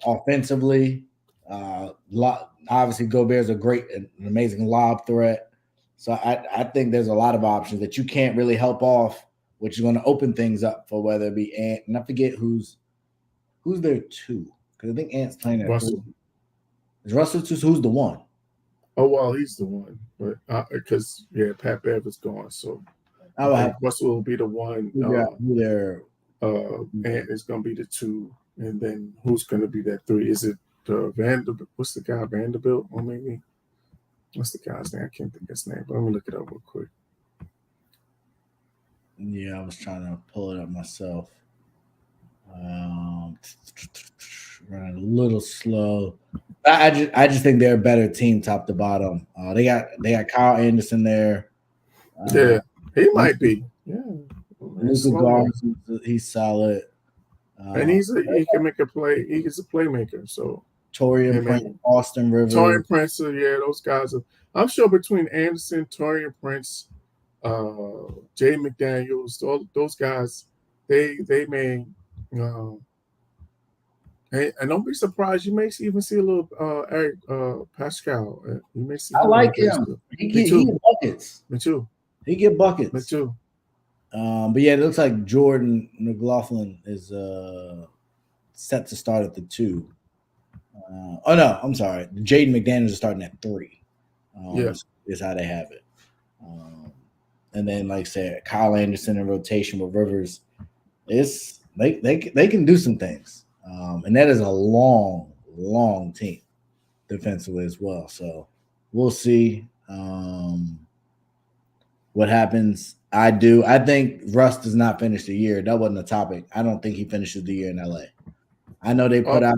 Offensively, obviously Gobert's an amazing lob threat. So I think there's a lot of options that you can't really help off, which is going to open things up for whether it be Ant. And I forget who's their 2 because I think Ant's playing at Russell. 3. Is Russell 2? So who's the 1? Oh, well, he's the 1, but because Pat Bev is gone, so Russell will be the 1. Ant is going to be the 2, and then who's going to be that 3? Is it Vanderbilt? What's the guy, Vanderbilt? Or maybe what's the guy's name? I can't think of his name, but let me look it up real quick. Yeah, I was trying to pull it up myself. Running a little slow. I just think they're a better team, top to bottom. They got Kyle Anderson there. He might be. Yeah, Luka Garza, he's solid. And he can make a play. He's a playmaker. So Torian Prince, Austin Rivers. Torian Prince, those guys are. I'm sure between Anderson, Torian Prince, Jay McDaniels, those guys, they may. And don't be surprised. You may even see a little Eric Pascal. You may see. I like him. He get buckets. Me too. He get buckets. Me too. But yeah, it looks like Jordan McLaughlin is set to start at the 2. No, I'm sorry. Jaden McDaniels is starting at 3. Is how they have it. And then, like I said, Kyle Anderson in rotation with Rivers. They can do some things. And that is a long, long team defensively as well. So we'll see what happens. I think Russ does not finish the year. That wasn't a topic. I don't think he finishes the year in LA. I know they put out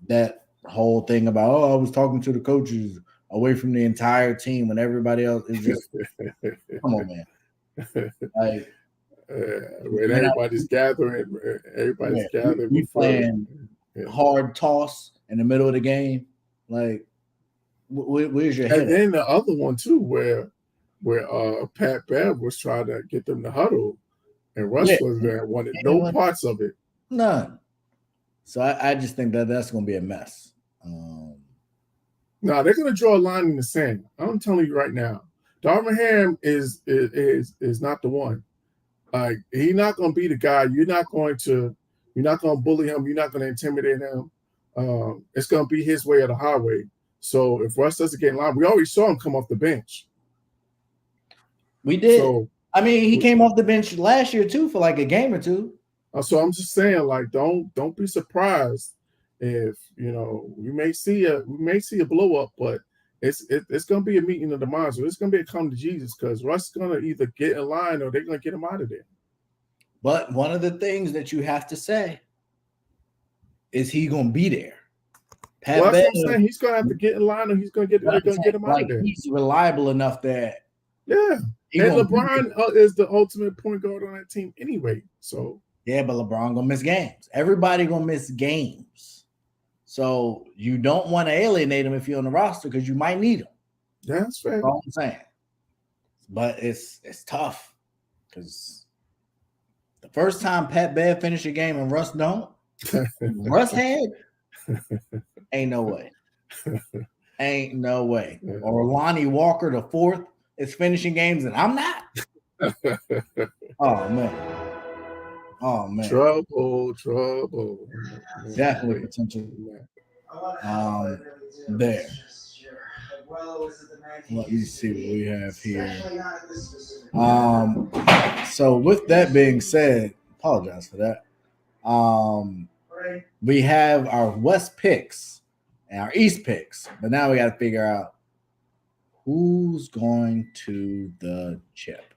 that whole thing about, I was talking to the coaches. away from the entire team when everybody else is just come on, man. Like when everybody's gathering, we playing hard toss in the middle of the game. Like, where's your head? And then the other one too, where Pat Bev was trying to get them to huddle, and Russ was there, wanted no parts of it. None. So I just think that's going to be a mess. No, they're going to draw a line in the sand. I'm telling you right now, Darvin Ham is not the one. Like, he's not going to be the guy. You're not going to bully him. You're not going to intimidate him. It's going to be his way or the highway. So if Russ doesn't get in line, we already saw him come off the bench. We did. So, I mean, he came off the bench last year too for like a game or two. So I'm just saying, like, don't be surprised if we may see a blow up, but it's going to be a meeting of the minds. So it's going to be a come to Jesus, because Russ is going to either get in line or they're going to get him out of there. But one of the things that you have to say is he going to be there. Well, that's what I'm saying. He's going to have to get in line, or they're going to get him out of there. He's reliable enough that and LeBron is the ultimate point guard on that team anyway. So yeah, but LeBron gonna miss games. Everybody gonna miss games. So you don't want to alienate him if you're on the roster, because you might need him. Yeah, that's fair. That's all I'm saying. But it's tough, because the first time Pat Bev finished a game and Russ don't, Russ had, ain't no way. Ain't no way. Yeah. Or Lonnie Walker, the fourth, is finishing games and I'm not. Oh man. Trouble. Definitely potential there. Let me see what we have here. So with that being said, apologize for that. We have our West picks and our East picks, but now we got to figure out who's going to the chip.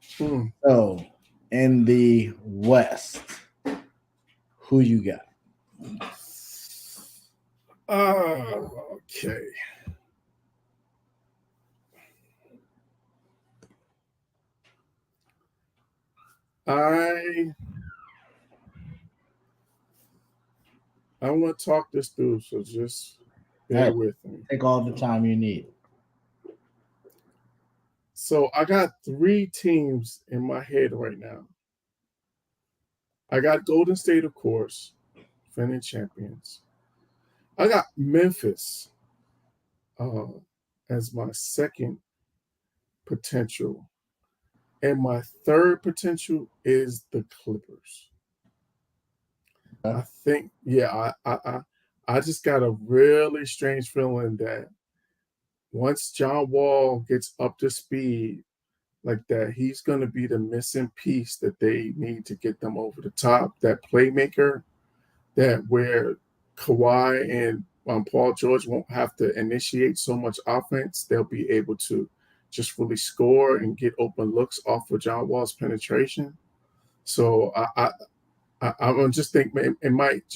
So in the West, who you got? Okay. I want to talk this through, so just bear with me. Take all the time you need. So I got 3 teams in my head right now. I got Golden State, of course, defending champions. I got Memphis as my second potential. And my third potential is the Clippers. I think, I just got a really strange feeling that once John Wall gets up to speed like that, he's going to be the missing piece that they need to get them over the top, that playmaker, that where Kawhi and Paul George won't have to initiate so much offense. They'll be able to just really score and get open looks off of John Wall's penetration. So I just think it might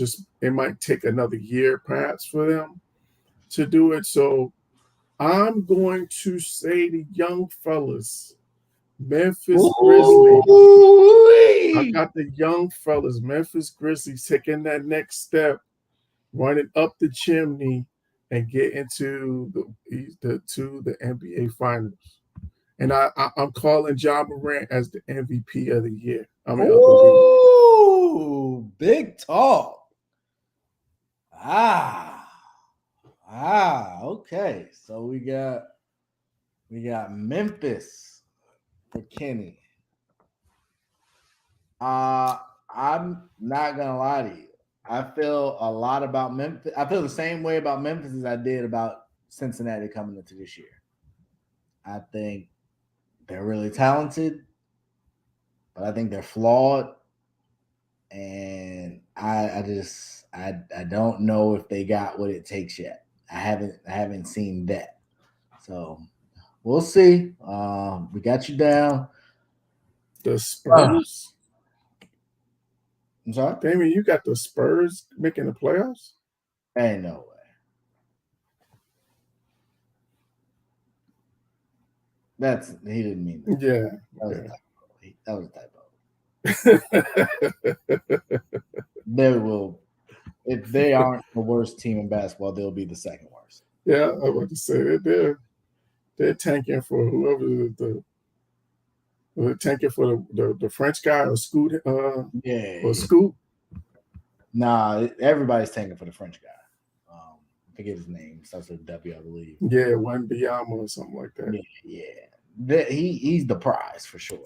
take another year perhaps for them to do it. So I'm going to say the young fellas, Memphis Grizzlies. I got the young fellas, Memphis Grizzlies, taking that next step, running up the chimney and get into the NBA Finals. And I'm calling John Morant as the MVP of the year. Ooh, big talk. Okay. So we got Memphis for Kenny. I'm not gonna lie to you. I feel a lot about Memphis. I feel the same way about Memphis as I did about Cincinnati coming into this year. I think they're really talented, but I think they're flawed. And I don't know if they got what it takes yet. I haven't seen that. So we'll see. We got you down. The Spurs. I'm sorry? Damien, you got the Spurs making the playoffs? Ain't no way. He didn't mean that. Yeah. That was a typo. They will, if they aren't the worst team in basketball, they'll be the second worst. Yeah, I was about to say they're tanking for whoever they're tanking for the French guy or Scoot or Scoot. Nah, everybody's tanking for the French guy. I forget his name. Starts with W, I believe. Yeah, Wembanyama or something like that. Yeah. He's the prize for sure.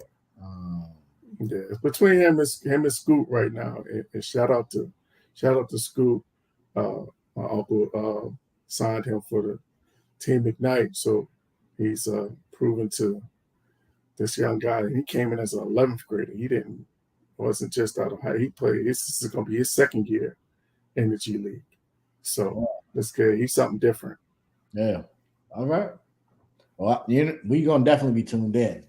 Yeah, it's between him and Scoot right now. And shout out to Scoot. My uncle signed him for the Team Ignite, so he's proven to this young guy. He came in as an 11th grader. Wasn't just out of high. He played. This is going to be his second year in the G League. So this kid, he's something different. Yeah. All right. Well, we're going to definitely be tuned in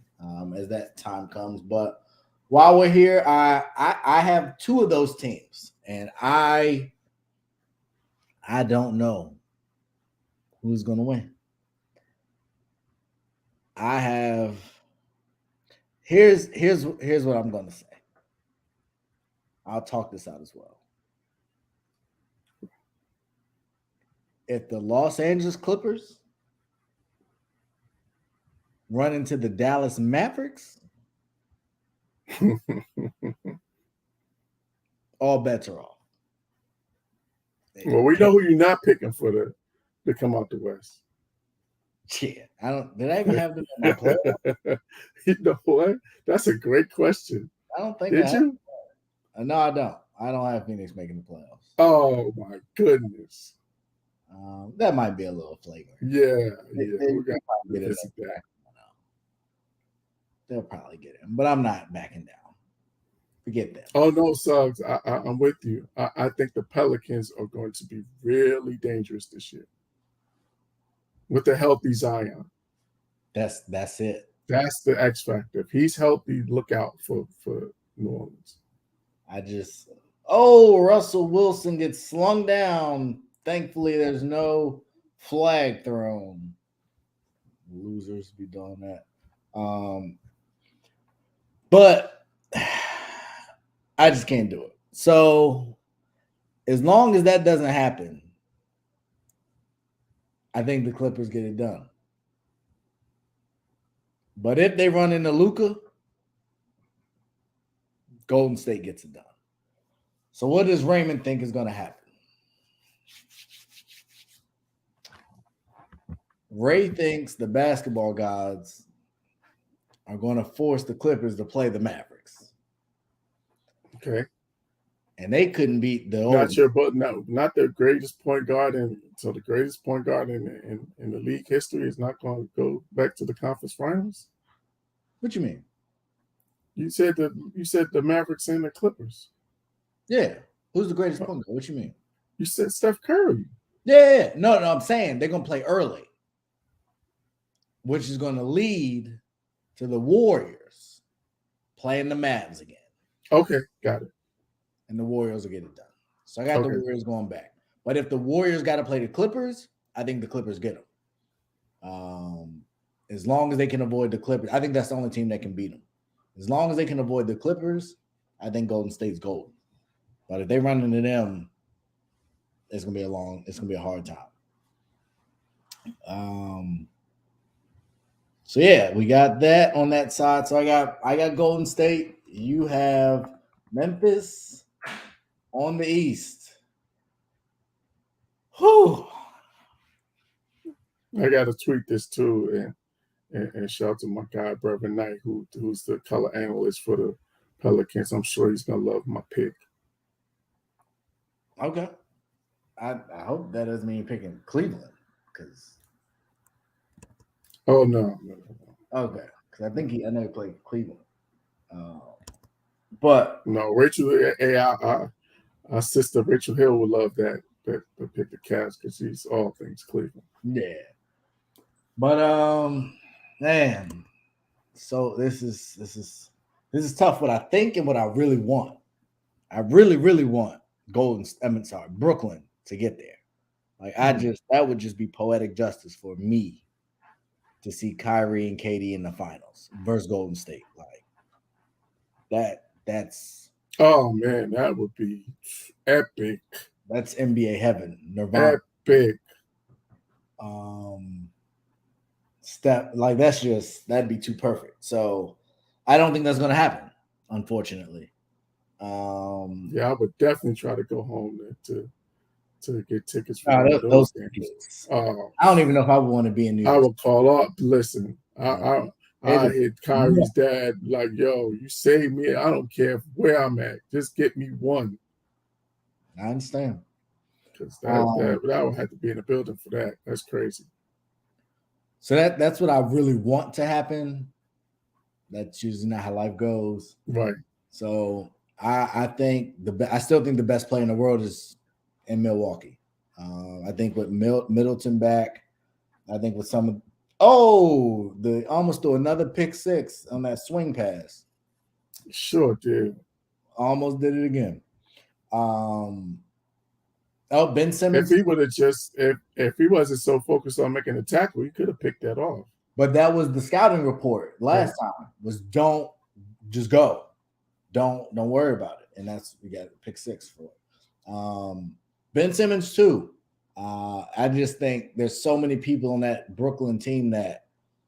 as that time comes. But while we're here, I have two of those teams, and I don't know who's going to win. Here's what I'm going to say. I'll talk this out as well. If the Los Angeles Clippers run into the Dallas Mavericks, all bets are off. Well, we know who you're not picking to come out the West. Yeah, did I even have them in my playoff? You know what? That's a great question. I don't think Did you? No, I don't. I don't have Phoenix making the playoffs. Oh my goodness. That might be a little flavor. Yeah. They'll probably get him, but I'm not backing down. Forget that. Oh no, Suggs, I'm with you. I think the Pelicans are going to be really dangerous this year with a healthy Zion. That's it. That's the X factor. If he's healthy, look out for New Orleans. Russell Wilson gets slung down. Thankfully, there's no flag thrown. Losers be doing that. But I just can't do it. So as long as that doesn't happen, I think the Clippers get it done. But if they run into Luka, Golden State gets it done. So what does Raymond think is going to happen? Ray thinks the basketball gods are going to force the Clippers to play the Mavericks. Okay. And they couldn't beat the not the greatest point guard, the greatest point guard in the league history is not going to go back to the conference finals. What you mean? You said the Mavericks and the Clippers. Yeah. Who's the greatest point guard? What you mean? You said Steph Curry. Yeah. No, I'm saying they're going to play early, which is going to lead to the Warriors playing the Mavs again. Okay, got it. And the Warriors will get it done. So I got the Warriors going back. But if the Warriors got to play the Clippers, I think the Clippers get them. As long as they can avoid the Clippers, I think that's the only team that can beat them. As long as they can avoid the Clippers, I think Golden State's golden. But if they run into them, it's gonna be a hard time. So yeah, we got that on that side. So I got Golden State. You have Memphis on the East. Whew. I got to tweet this too and shout out to my guy, Brother Knight, who's the color analyst for the Pelicans. I'm sure he's going to love my pick. Okay. I hope that doesn't mean you're picking Cleveland. Oh, no. Okay. Because I think I know he played Cleveland. But no, Rachel, our sister Rachel Hill would love that pick the Cavs because she's all things Cleveland. Yeah. But man, so this is tough. What I think and what I really want. I really, really want Brooklyn to get there. Like that would just be poetic justice for me to see Kyrie and KD in the finals versus Golden State. Like that's Oh man, that would be epic. That's NBA heaven, Nirvana. Epic. That'd be too perfect. So I don't think that's gonna happen, unfortunately. Yeah, I would definitely try to go home to get tickets for those games. tickets. I don't even know if I would want to be in New York. I would call up. Listen, I hit Kyrie's dad like, yo, you saved me. I don't care where I'm at. Just get me one. I understand. Because that would have to be in the building for that. That's crazy. So that's what I really want to happen. That's usually not how life goes. Right. So I think I still think the best player in the world is in Milwaukee. I think with Middleton back, I think with some they almost threw another pick six on that swing pass. Sure did. Almost did it again. Ben Simmons. If he would have if he wasn't so focused on making a tackle, he could have picked that off. But that was the scouting report last time. Was don't just go, don't worry about it, and that's we got pick six for it. Ben Simmons too. I just think there's so many people on that Brooklyn team that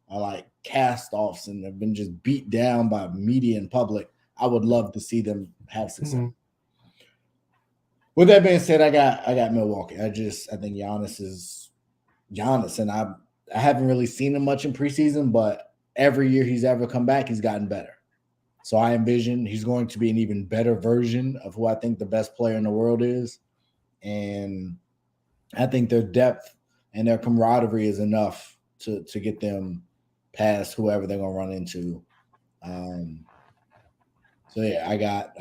are like cast-offs and have been just beat down by media and public. I would love to see them have success. Mm-hmm. With that being said, I got Milwaukee. I think Giannis is Giannis, and I haven't really seen him much in preseason, but every year he's ever come back, he's gotten better. So I envision he's going to be an even better version of who I think the best player in the world is. And I think their depth and their camaraderie is enough to get them past whoever they're going to run into. So yeah, I got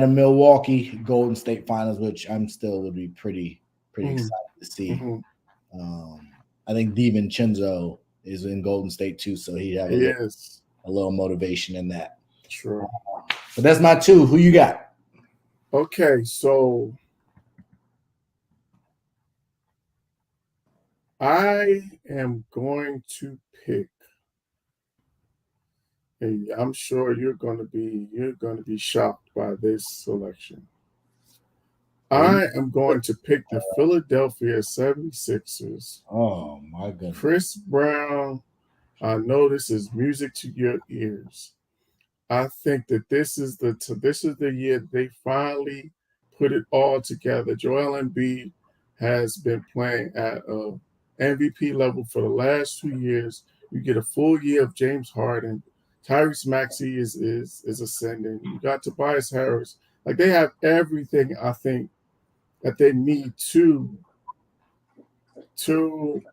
a Milwaukee Golden State Finals, which I'm still would be pretty excited to see. Mm-hmm. I think DiVincenzo is in Golden State too, so he'd have a little motivation in that. Sure. But that's my two. Who you got? Okay, so I am going to pick. Hey, I'm sure you're going to be shocked by this selection. I am going to pick the Philadelphia 76ers. Oh my goodness. Chris Brown, I know this is music to your ears. I think that this is the year they finally put it all together. Joel Embiid has been playing at a MVP level for the last 2 years. You get a full year of James Harden. Tyrese Maxey is ascending. You got Tobias Harris. Like they have everything I think that they need to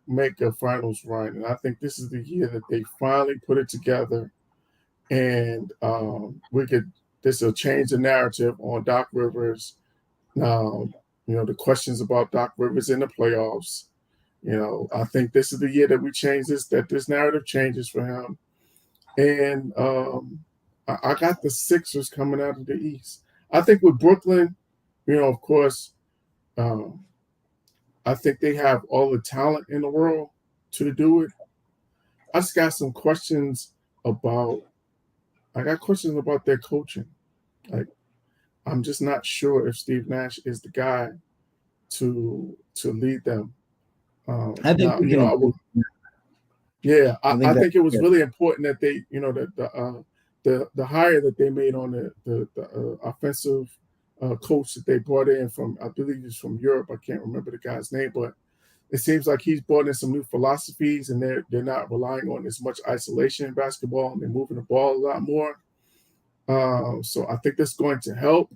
make a finals run. And I think this is the year that they finally put it together. And this will change the narrative on Doc Rivers. The questions about Doc Rivers in the playoffs. I think this is the year that we change that this narrative changes for him. And I got the Sixers coming out of the East. I think with Brooklyn, of course, I think they have all the talent in the world to do it. I just got some questions about their coaching. Like, I'm just not sure if Steve Nash is the guy to lead them. I think I think it was really important that they, the hire that they made on the offensive coach that they brought in from, I believe he's from Europe. I can't remember the guy's name, but it seems like he's brought in some new philosophies, and they're not relying on as much isolation in basketball, and they're moving the ball a lot more. So I think that's going to help.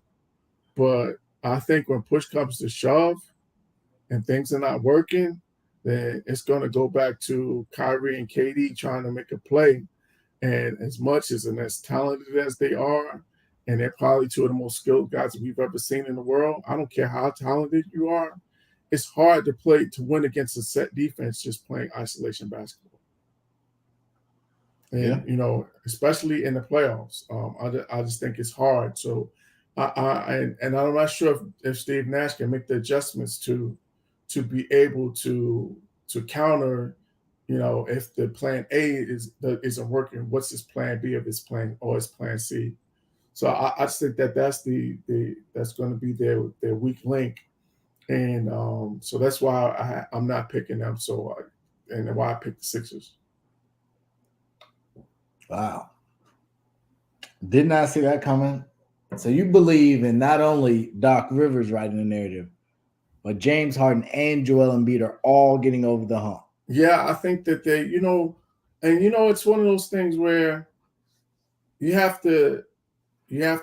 But I think when push comes to shove and things are not working, then it's going to go back to Kyrie and KD trying to make a play. And as much and as talented as they are, and they're probably two of the most skilled guys that we've ever seen in the world, I don't care how talented you are, it's hard to win against a set defense just playing isolation basketball. And, especially in the playoffs, I just think it's hard. So, I'm not sure if Steve Nash can make the adjustments to be able to counter, if the plan A isn't working, what's his plan B of his plan or his plan C? So I just think that's that's going to be their weak link, and so that's why I'm not picking them. And why I picked the Sixers. Wow, did not see that coming. So you believe in not only Doc Rivers writing the narrative, but James Harden and Joel Embiid are all getting over the hump. Yeah, I think that they, it's one of those things where you have to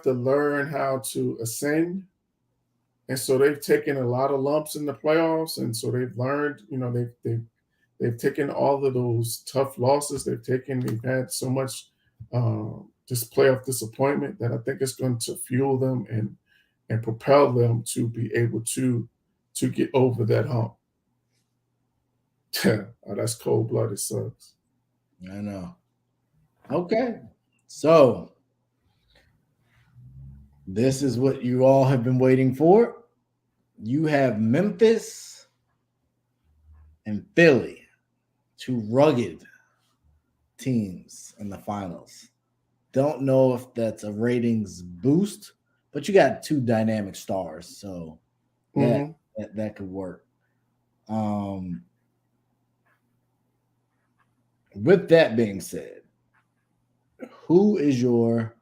learn how to ascend. And so they've taken a lot of lumps in the playoffs, and so they've learned, they've taken all of those tough losses they've had so much just playoff disappointment that I think it's going to fuel them and propel them to be able to get over that hump. Oh, that's cold-blooded, sucks. I know. Okay. So this is what you all have been waiting for. You have Memphis and Philly, two rugged teams in the finals. Don't know if that's a ratings boost, but you got two dynamic stars, so that could work. With that being said, who is your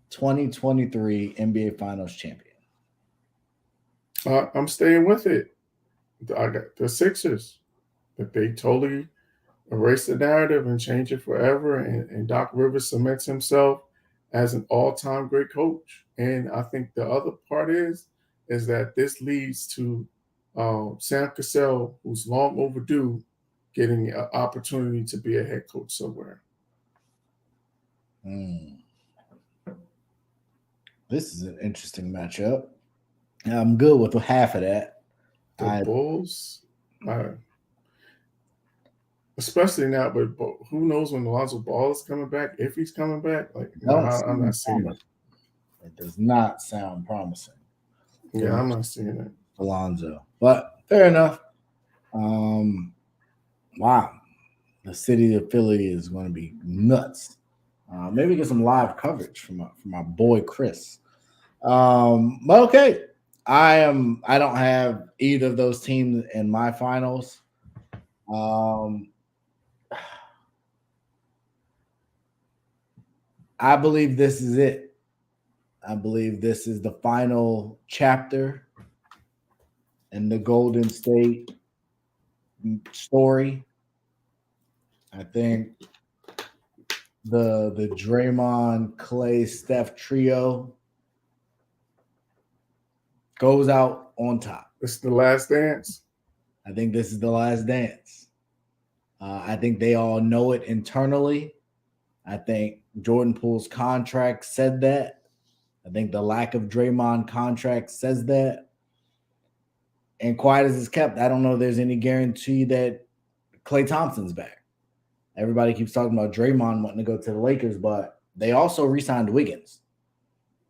2023 NBA Finals champion? I'm staying with it. I got the Sixers. That they totally erase the narrative and change it forever. And Doc Rivers cements himself as an all-time great coach. And I think the other part is that this leads to Sam Cassell, who's long overdue, getting an opportunity to be a head coach somewhere. This is an interesting matchup. I'm good with half of that. The Bulls, especially now, but who knows when Lonzo Ball is coming back, if he's coming back. I'm not seeing it. It does not sound promising. Yeah, I'm not seeing it. Alonzo. But fair enough. Wow. The city of Philly is going to be nuts. Maybe get some live coverage from my boy Chris. But okay. I don't have either of those teams in my finals. I believe this is it. I believe this is the final chapter in the Golden State story. I think the Draymond, Clay, Steph trio goes out on top. It's the last dance. I think this is the last dance. I think they all know it internally. I think Jordan Poole's contract said that. I think the lack of Draymond contract says that. And quiet as it's kept, I don't know if there's any guarantee that Klay Thompson's back. Everybody keeps talking about Draymond wanting to go to the Lakers, but they also re-signed Wiggins.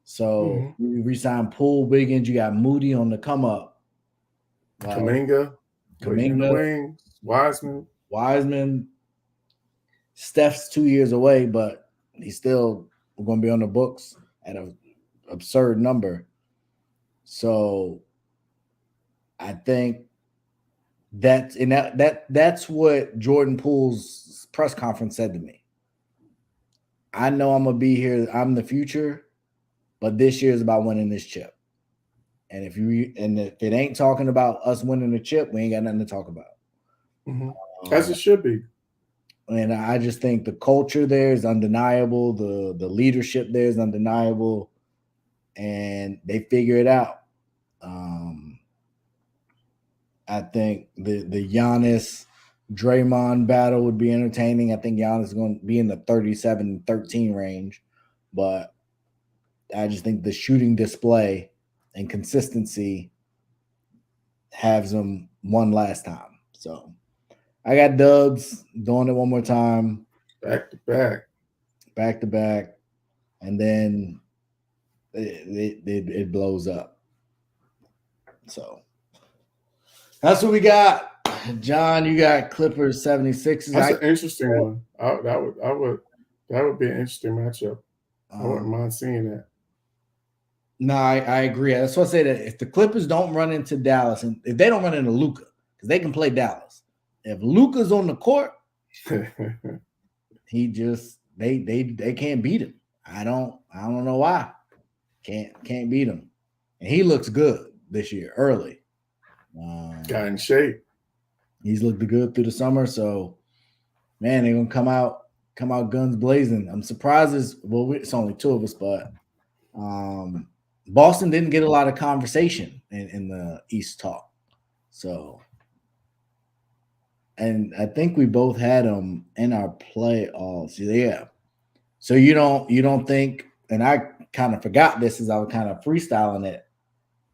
So you re-signed Poole, Wiggins, you got Moody on the come up. Kuminga, Wiseman. Steph's 2 years away, but he's still going to be on the books at an absurd number. So I think that's what Jordan Poole's press conference said to me. I know I'm going to be here. I'm the future, but this year is about winning this chip. And if it ain't talking about us winning the chip, we ain't got nothing to talk about. As it should be. And I just think the culture there is undeniable. The leadership there is undeniable. And they figure it out. I think the Giannis Draymond battle would be entertaining. I think Giannis is going to be in the 37-13 range. But I just think the shooting display and consistency has them one last time. So I got Dubs doing it one more time. Back to back. And then it blows up. So that's what we got. John, you got Clippers 76ers. That's an interesting one. That would be an interesting matchup. I wouldn't mind seeing that. No, I agree. That's why I say that if the Clippers don't run into Dallas, and if they don't run into Luka, because they can play Dallas. If Luka's on the court, he just they can't beat him. I don't know why. Can't beat him. And he looks good this year early. Got in shape. He's looked good through the summer. So, man, they're gonna come out guns blazing. I'm surprised it's only two of us, but Boston didn't get a lot of conversation in the East talk. So, and I think we both had them in our playoffs. Yeah. So you don't think, and I kind of forgot this as I was kind of freestyling it.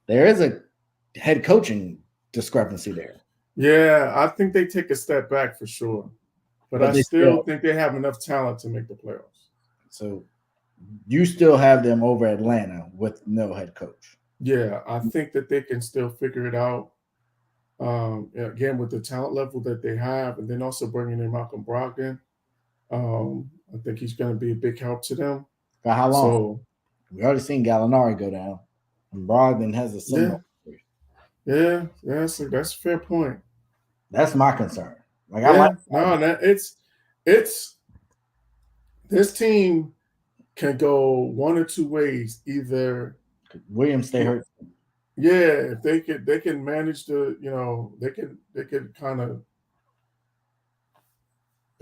There is a head coaching discrepancy there. Yeah, I think they take a step back for sure. But I still think they have enough talent to make the playoffs. So you still have them over Atlanta with no head coach. Yeah, I think that they can still figure it out. Again, with the talent level that they have, and then also bringing in Malcolm Brogdon. I think he's going to be a big help to them. For how long? So, we already seen Gallinari go down, and Brogdon has a similar. Yeah, that's a fair point. That's my concern. It's this team can go one or two ways. Either Williams stay hurt. Yeah, if they can manage they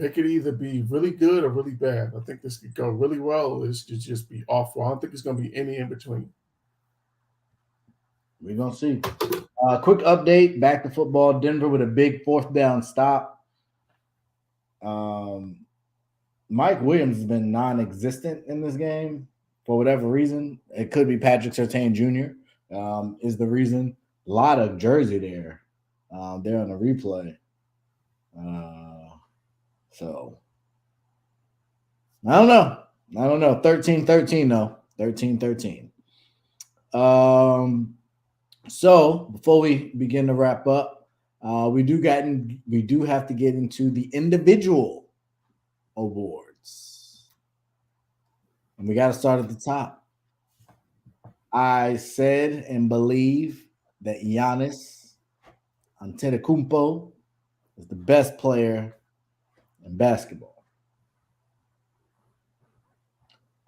could either be really good or really bad. I think this could go really well, or this could just be awful. I don't think it's going to be any in between. We're going to see. Quick update, back to football. Denver with a big fourth down stop. Mike Williams has been non-existent in this game for whatever reason. It could be Patrick Surtain Jr. Is the reason. A lot of jersey there. They're on the replay. So, I don't know. 13-13, though. 13-13. So, before we begin to wrap up, we do have to get into the individual awards. And we got to start at the top. I said and believe that Giannis Antetokounmpo is the best player in basketball.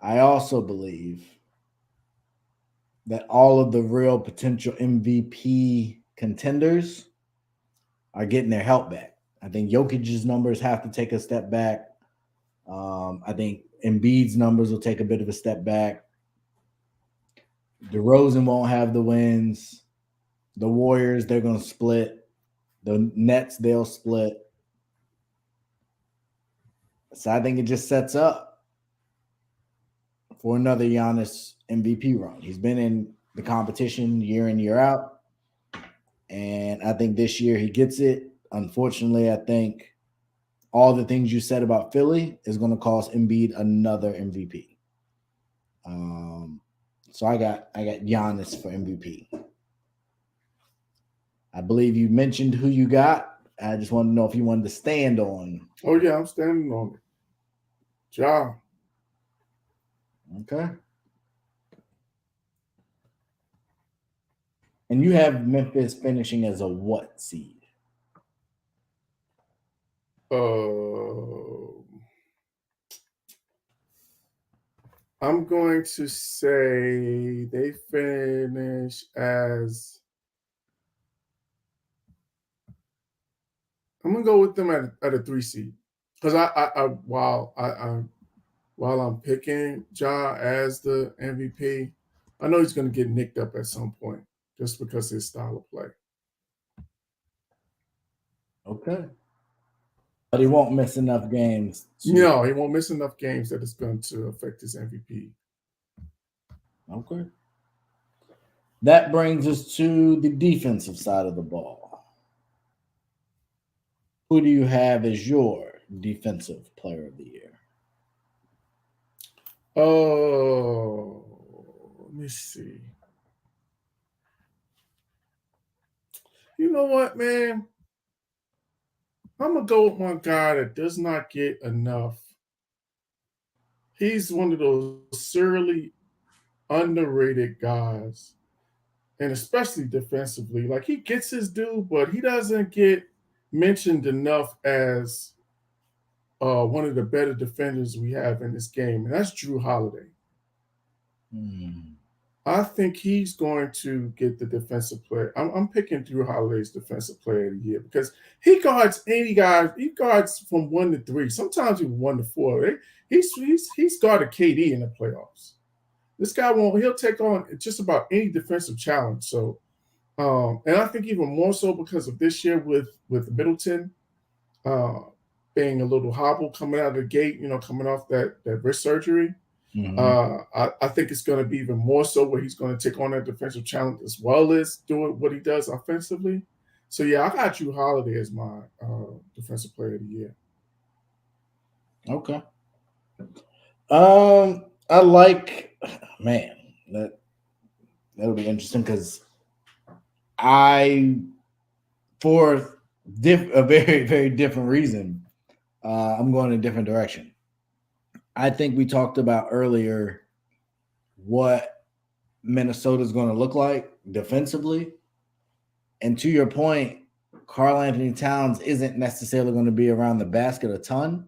I also believe that all of the real potential MVP contenders are getting their help back. I think Jokic's numbers have to take a step back. I think Embiid's numbers will take a bit of a step back. DeRozan won't have the wins. The Warriors, they're going to split. The Nets, they'll split. So I think it just sets up for another Giannis MVP run. He's been in the competition year in, year out. And I think this year he gets it. Unfortunately, I think all the things you said about Philly is going to cost Embiid another MVP. So I got Giannis for MVP. I believe you mentioned who you got. I just want to know if you wanted to stand on. Oh, yeah, I'm standing on it. Ja. Okay. And you have Memphis finishing as a what seed? I'm going to say they finish as. I'm gonna go with them at a 3 seed because while I'm picking Ja as the MVP, I know he's gonna get nicked up at some point just because of his style of play. Okay. But he won't miss enough games. No, he won't miss enough games that it's going to affect his MVP. Okay. That brings us to the defensive side of the ball. Who do you have as your defensive player of the year? Oh, let me see. You know what, man? I'm gonna go with one guy that does not get enough. He's one of those serially underrated guys, and especially defensively. Like he gets his due, but he doesn't get mentioned enough as one of the better defenders we have in this game, and that's Drew Holiday. I think he's going to get the defensive player. I'm picking Drew Holiday's defensive player of the year because he guards any guy. He guards from 1 to 3, sometimes even 1 to 4. He's guarded KD in the playoffs. This guy he'll take on just about any defensive challenge. So, and I think even more so because of this year with Middleton being a little hobble coming out of the gate, coming off that wrist surgery. I think it's going to be even more so where he's going to take on that defensive challenge as well as doing what he does offensively. So, yeah, I got Drew Holiday as my defensive player of the year. Okay. I like, man, that'll be interesting because for a very, very different reason, I'm going in a different direction. I think we talked about earlier what Minnesota's going to look like defensively. And to your point, Karl Anthony Towns isn't necessarily going to be around the basket a ton,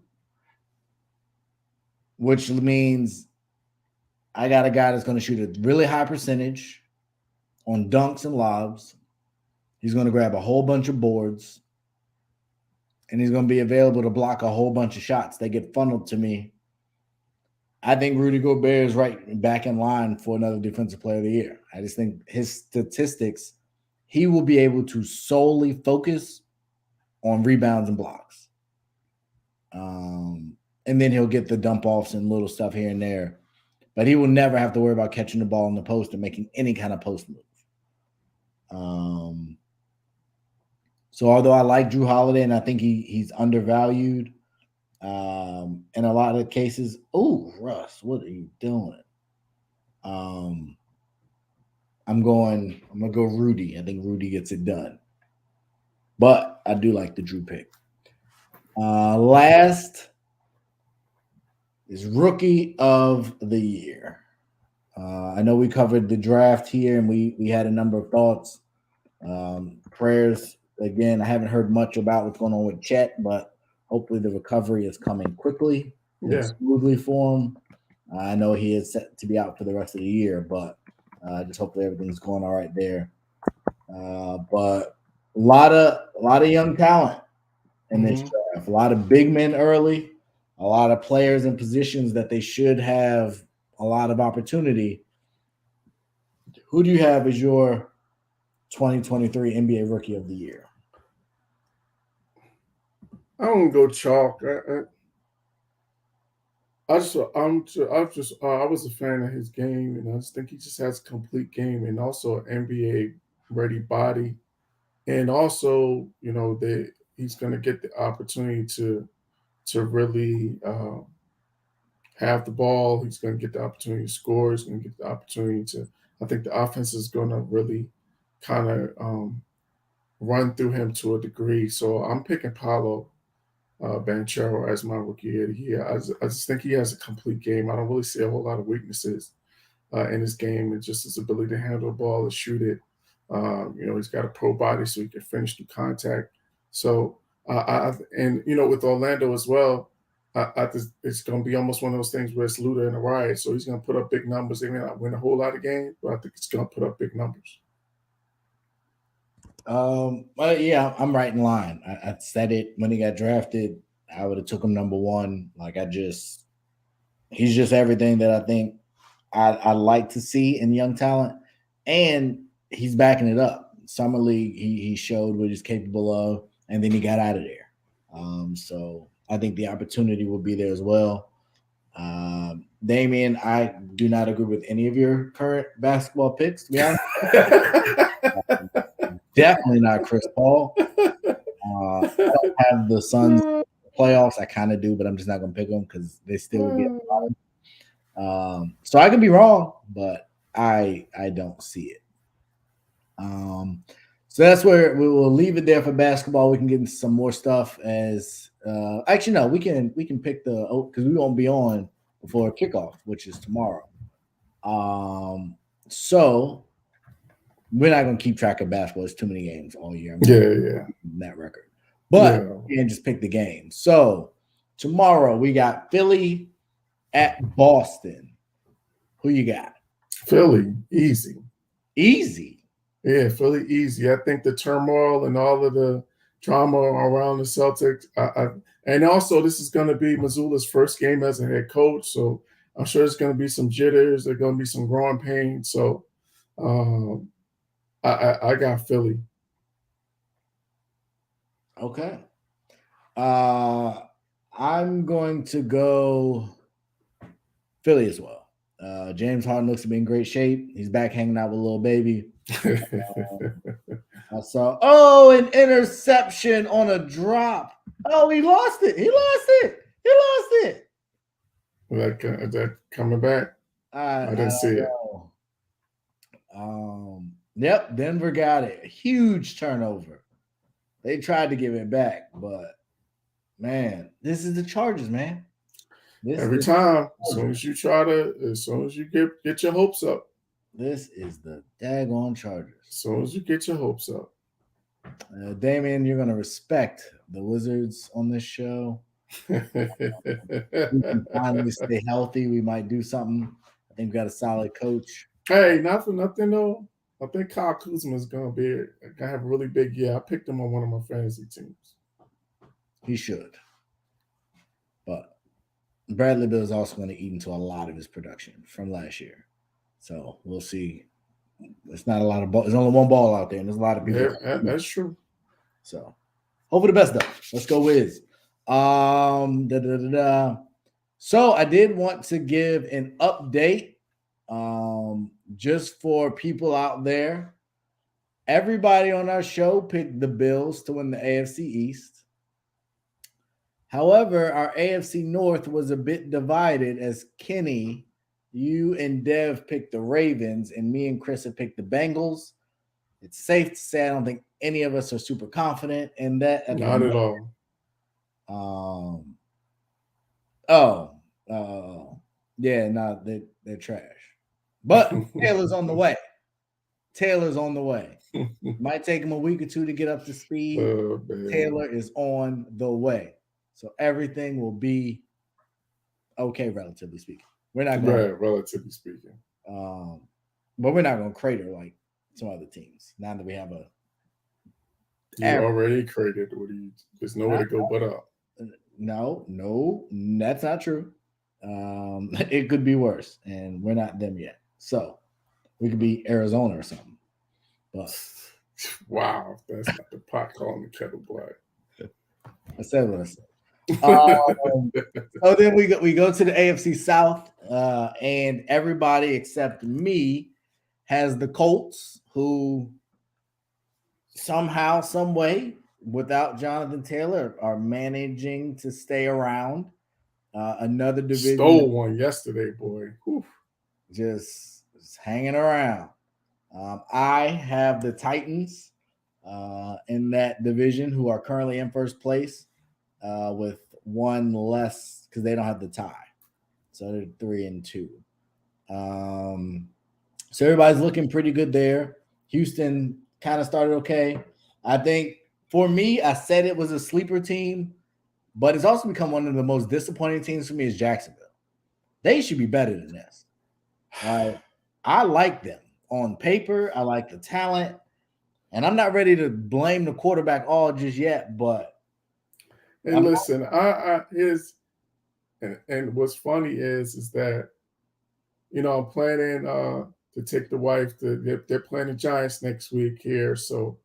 which means I got a guy that's going to shoot a really high percentage on dunks and lobs. He's going to grab a whole bunch of boards, and he's going to be available to block a whole bunch of shots. They get funneled to me. I think Rudy Gobert is right back in line for another defensive player of the year. I just think his statistics, he will be able to solely focus on rebounds and blocks. And then he'll get the dump offs and little stuff here and there. But he will never have to worry about catching the ball in the post and making any kind of post move. So although I like Drew Holiday and I think he's undervalued in a lot of cases. Oh, Russ, what are you doing? I'm gonna go Rudy. I think Rudy gets it done. But I do like the Drew pick. Last is Rookie of the Year. I know we covered the draft here and we had a number of thoughts. Prayers. Again, I haven't heard much about what's going on with Chet, but hopefully the recovery is coming quickly and smoothly for him. I know he is set to be out for the rest of the year, but just hopefully everything's going all right there. But a lot of young talent in this draft. A lot of big men early, a lot of players in positions that they should have a lot of opportunity. Who do you have as your 2023 NBA Rookie of the Year? I don't go chalk. I was a fan of his game, and I just think he just has a complete game and also an NBA ready body, and also that he's going to get the opportunity to really have the ball. He's going to get the opportunity to score. He's going to get the opportunity to. I think the offense is going to really kind of run through him to a degree. So I'm picking Paolo Banchero as my Rookie of the Year. I just think he has a complete game. I don't really see a whole lot of weaknesses in his game, and just his ability to handle the ball and shoot it. He's got a pro body, so he can finish through contact. So, with Orlando as well, it's going to be almost one of those things where it's Luda and a riot. So he's going to put up big numbers. They may not win a whole lot of games, but I think it's going to put up big numbers. Yeah, I'm right in line. I said it when he got drafted. I would have took him number one. He's just everything that I think I like to see in young talent, and he's backing it up. Summer League, he showed what he's capable of, and then he got out of there. So I think the opportunity will be there as well. Damian, I do not agree with any of your current basketball picks, to be honest. Definitely not Chris Paul. I don't have the Suns playoffs. I kind of do, but I'm just not going to pick them because they still would be at the bottom. So I could be wrong, but I don't see it. So that's where we will leave it there for basketball. We can get into some more stuff as actually no, we can pick the because we won't be on before kickoff, which is tomorrow. So we're not gonna keep track of basketball. It's too many games all year. Yeah. That record. But Yeah. we can just pick the game. So tomorrow we got Philly at Boston. Who you got? Philly, easy. Easy. Yeah, Philly, easy. I think the turmoil and all of the drama around the Celtics, and also this is going to be Mazzulla's first game as a head coach, so I'm sure there's going to be some jitters. There's going to be some growing pains. So I got Philly. Okay. I'm going to go Philly as well. James Harden looks to be in great shape. He's back hanging out with little baby. I saw an interception on a drop. Oh, he lost it. Is that coming back? I didn't see it. Yep, Denver got it. Huge turnover. They tried to give it back, but man, this is the Chargers, man. Every time, as soon as you get your hopes up. This is the daggone Chargers. As soon as you get your hopes up. Damien, you're going to respect the Wizards on this show. We can finally stay healthy. We might do something. I think we got a solid coach. Hey, not for nothing, though. I think Kyle Kuzma is going to have a really big year. I picked him on one of my fantasy teams. He should. But Bradley Beal is also going to eat into a lot of his production from last year. So we'll see. It's not a lot of ball. There's only one ball out there, and there's a lot of people. Yeah, that's true. So hope for the best, though. Let's go Wiz. So I did want to give an update just for people out there. Everybody on our show picked the Bills to win the AFC East. However, our AFC North was a bit divided as Kenny, you and Dev picked the Ravens, and me and Chris have picked the Bengals. It's safe to say I don't think any of us are super confident in that. Not at all. They're trash. But Taylor's on the way. Might take him a week or two to get up to speed. Taylor is on the way. So everything will be okay, relatively speaking. We're not going relatively speaking. But we're not going to crater like some other teams. Now that we have a already cratered. There's nowhere to go but up. No, that's not true. It could be worse, and we're not them yet. So we could be Arizona or something. But wow, that's not the pot calling the kettle black. I said what I said. So then we go to the AFC South, and everybody except me has the Colts, who somehow, some way, without Jonathan Taylor, are managing to stay around. Another division stole one yesterday, boy. Whew. Just hanging around. I have the Titans in that division, who are currently in first place with one less because they don't have the tie. So they're 3-2. So everybody's looking pretty good there. Houston kind of started okay. I think for me, I said it was a sleeper team, but it's also become one of the most disappointing teams for me is Jacksonville. They should be better than this. I like them on paper. I like the talent, and I'm not ready to blame the quarterback all just yet. But listen, and what's funny is that I'm planning to take the wife. They're playing the Giants next week here, so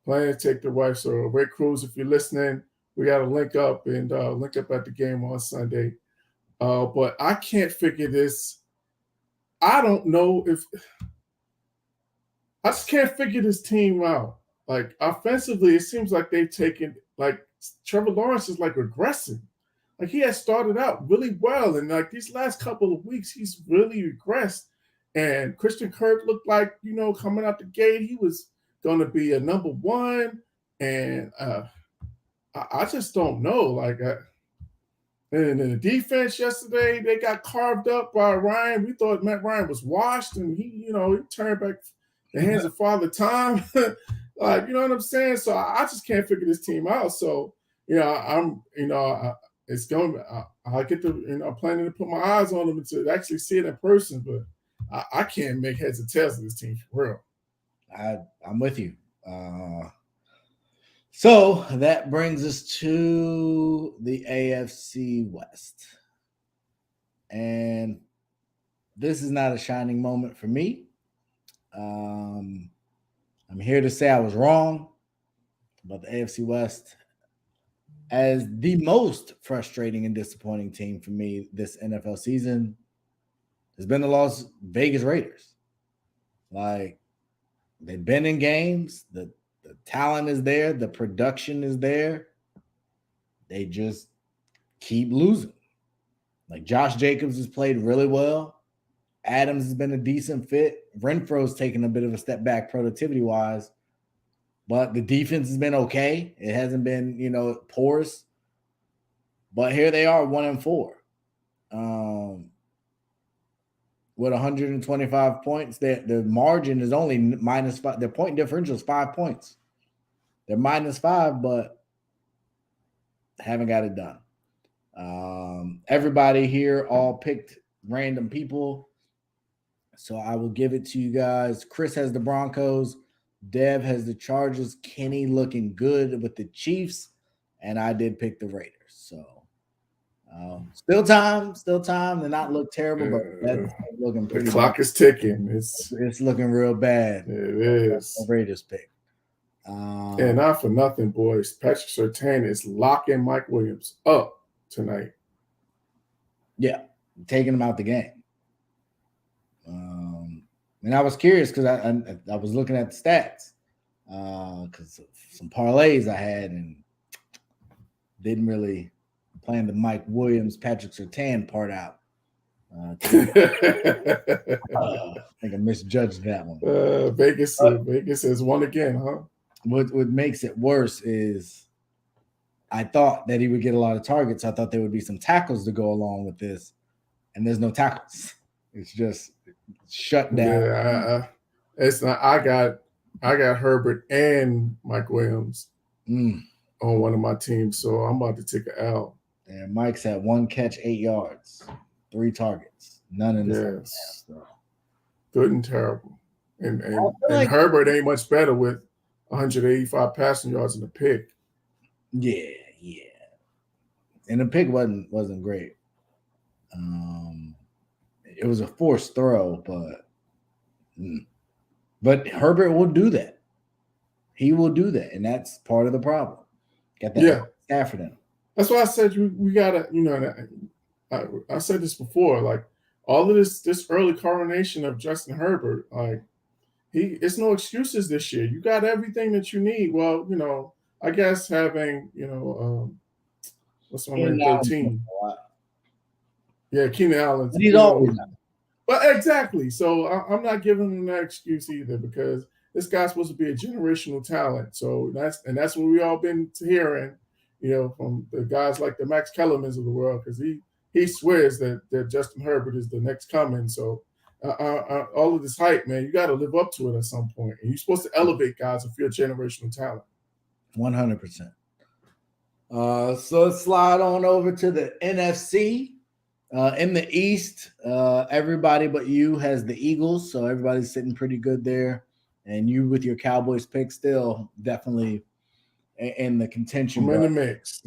planning to take the wife. So Ray Cruz, if you're listening, we got to link up at the game on Sunday. But I can't figure this. I don't know I just can't figure this team out. Like offensively, it seems like they've taken Trevor Lawrence is regressing. Like he has started out really well, and these last couple of weeks, he's really regressed. And Christian Kirk looked like, coming out the gate, he was going to be a number one? And I just don't know. Like, and in the defense yesterday, they got carved up by Ryan. We thought Matt Ryan was washed, and he turned back the hands of Father Time. Like, you know what I'm saying? So I just can't figure this team out. So, it's going. I get to, planning to put my eyes on them to actually see it in person, but I can't make heads or tails of this team for real. I'm with you. So that brings us to the AFC West. And this is not a shining moment for me. I'm here to say I was wrong, but the AFC West, as the most frustrating and disappointing team for me this NFL season, has been the Las Vegas Raiders. Like, they've been in games, the talent is there, the production is there. They just keep losing. Like, Josh Jacobs has played really well. Adams has been a decent fit. Renfro's taken a bit of a step back productivity-wise. But the defense has been okay. It hasn't been, porous. But here they are, 1-4. With 125 points, the margin is only -5. Their point differential is 5 points. They're -5, but haven't got it done. Everybody here all picked random people. So I will give it to you guys. Chris has the Broncos. Dev has the Chargers. Kenny looking good with the Chiefs. And I did pick the Raiders. So still time to not look terrible, but that's looking pretty The clock bad. is ticking. It's looking real bad. It is. The Raiders pick. And not for nothing, boys. Patrick Surtain is locking Mike Williams up tonight. Yeah, taking him out the game. And I was curious because I was looking at the stats because some parlays I had and didn't really plan the Mike Williams, Patrick Surtain part out. I think I misjudged that one. Vegas has won again, huh? What makes it worse is I thought that he would get a lot of targets. I thought there would be some tackles to go along with this, and there's no tackles. It's just shut down. Yeah, it's not. I got Herbert and Mike Williams on one of my teams, so I'm about to take an L. And Mike's had 1 catch, 8 yards, 3 targets, none in the second half. So. Good and terrible. And Herbert ain't much better with 185 passing yards in the pick. Yeah. And the pick wasn't great. It was a forced throw, but Herbert will do that. He will do that, and that's part of the problem. Got that Stafford in him. That's why I said we gotta, I said this before, like all of this early coronation of Justin Herbert, like it's no excuses this year. You got everything that you need. Well, I guess having, what's my name, 13. Yeah, Keenan Allen. But he's always not. But exactly. So I'm not giving him that excuse either because this guy's supposed to be a generational talent. So that's what we all been hearing, from the guys like the Max Kellermans of the world, because he swears that Justin Herbert is the next coming. So all of this hype, man, you got to live up to it at some point. And you're supposed to elevate guys if you're a generational talent. 100%. So let's slide on over to the NFC. In the East, everybody but you has the Eagles, so everybody's sitting pretty good there. And you with your Cowboys pick still definitely in the contention. I'm in the mix.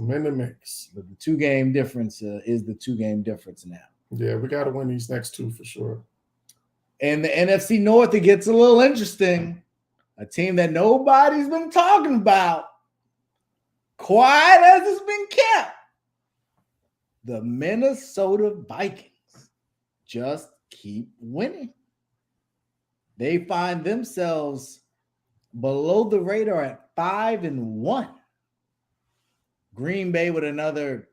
But the 2-game difference is the 2-game difference now. Yeah, we got to win these next 2 for sure. In the NFC North, it gets a little interesting. A team that nobody's been talking about, quiet as it's been kept. The Minnesota Vikings just keep winning. They find themselves below the radar at 5-1. Green Bay with another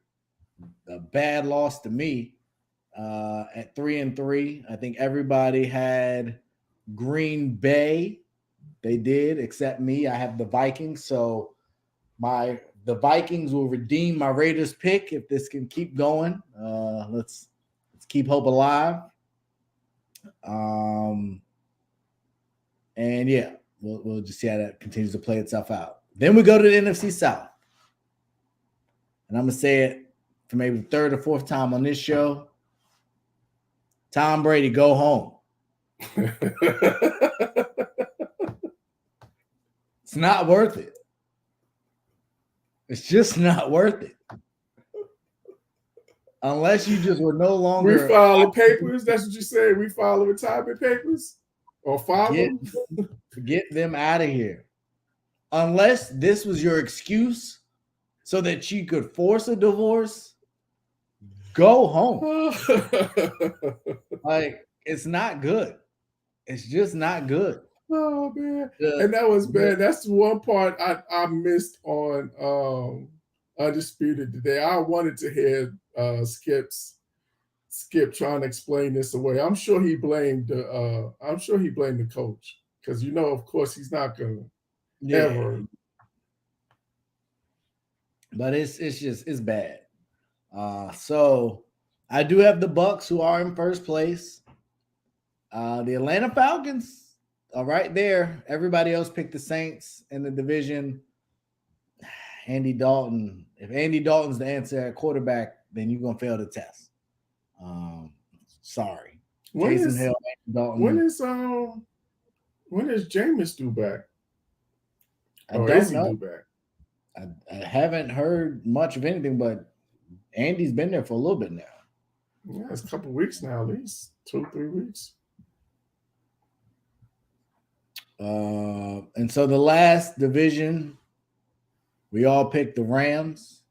bad loss to me at 3-3. I think everybody had Green Bay They did, except me. I have the Vikings, so the Vikings will redeem my Raiders pick if this can keep going. Let's keep hope alive. And yeah, we'll just see how that continues to play itself out. Then we go to the NFC South. And I'm going to say it for maybe the third or fourth time on this show. Tom Brady, go home. It's not worth it. It's just not worth it. Unless you just were no longer. We file the papers. That's what you said. We file the retirement papers or file them. Get them out of here. Unless this was your excuse so that you could force a divorce, go home. Like, it's not good. It's just not good. Oh man, and that was bad. That's the one part I missed on Undisputed today. I wanted to hear Skip trying to explain this away. I'm sure he blamed the coach because of course he's not gonna ever. But it's bad. So I do have the Bucks who are in first place. The Atlanta Falcons are right there. Everybody else picked the Saints in the division. Andy Dalton. If Andy Dalton's the answer at quarterback, then you're gonna fail the test. Sorry. When is Jameis due back? Is he due back? I haven't heard much of anything, but Andy's been there for a little bit now. Yeah, it's a couple weeks now, at least 2-3 weeks. And so the last division, we all picked the Rams.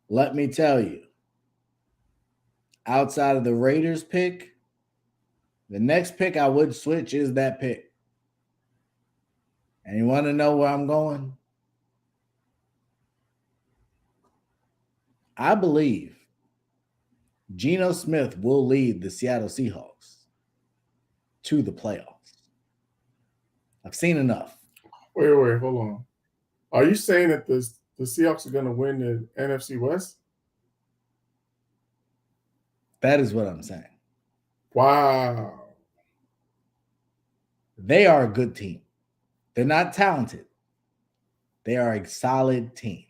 Let me tell you, outside of the Raiders pick, the next pick I would switch is that pick. And you want to know where I'm going? I believe Geno Smith will lead the Seattle Seahawks to the playoffs. I've seen enough. Wait, hold on. Are you saying that the Seahawks are going to win the NFC West? That is what I'm saying. Wow. They are a good team. They're not talented. They are a solid team.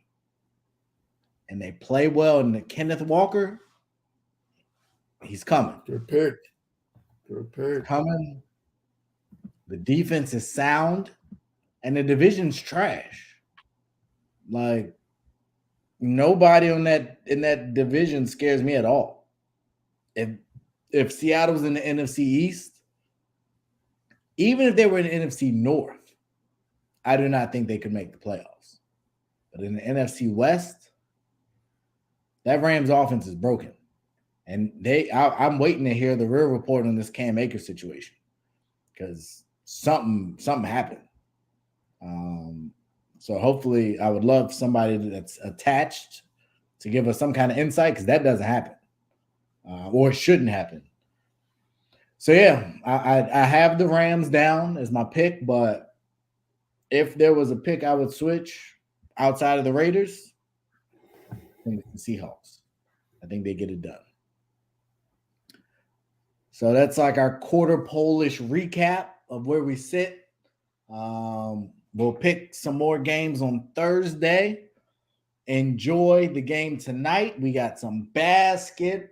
And they play well. And Kenneth Walker, he's coming. Good pick. Coming. The defense is sound. And the division's trash. Like, nobody in that division scares me at all. If Seattle's in the NFC East, even if they were in the NFC North, I do not think they could make the playoffs. But in the NFC West, that Rams offense is broken. And I'm waiting to hear the real report on this Cam Akers situation because something happened. So hopefully I would love somebody that's attached to give us some kind of insight because that doesn't happen or it shouldn't happen. So, yeah, I have the Rams down as my pick, but if there was a pick I would switch outside of the Raiders, I think it's the Seahawks. I think they get it done. So that's like our quarter Polish recap of where we sit. We'll pick some more games on Thursday. Enjoy the game tonight. We got some basketball.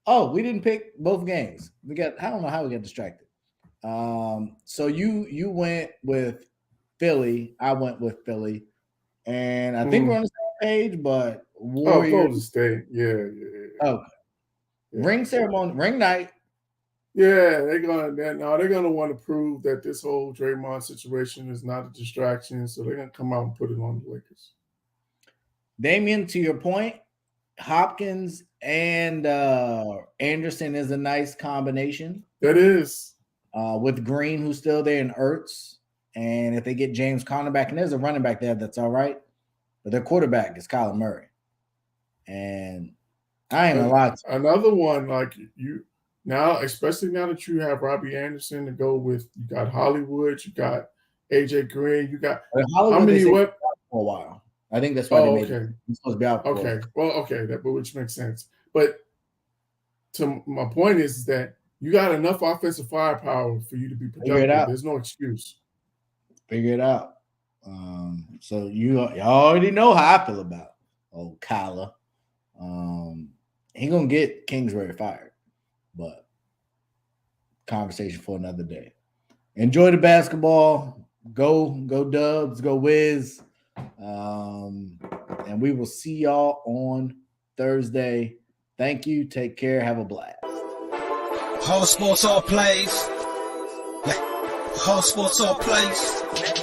Oh, we didn't pick both games. I don't know how we got distracted. So you went with Philly. I went with Philly. And I think we're on the same page, but Golden State. Yeah. Okay. Yeah. Ring night. Yeah, they're gonna want to prove that this whole Draymond situation is not a distraction. So they're gonna come out and put it on the Lakers. Damian, to your point, Hopkins and Anderson is a nice combination. That is. With Green, who's still there, and Ertz. And if they get James Conner back, and there's a running back there that's all right. But their quarterback is Kyler Murray. And I ain't gonna lie to you. Another one, like you Now, especially now that you have Robbie Anderson to go with, you got Hollywood, you got AJ Green, you got Hollywood, how many what for a while? I think that's why they made it. He's supposed to be out. Okay, which makes sense. But to my point is that you got enough offensive firepower for you to be productive. There's no excuse. Figure it out. So you already know how I feel about old Kyler. He gonna get Kingsbury fired, but conversation for another day. Enjoy the basketball. Go Dubs. Go Wiz. And we will see y'all on Thursday. Thank you. Take care. Have a blast. Whole sports all plays. Whole sports all plays.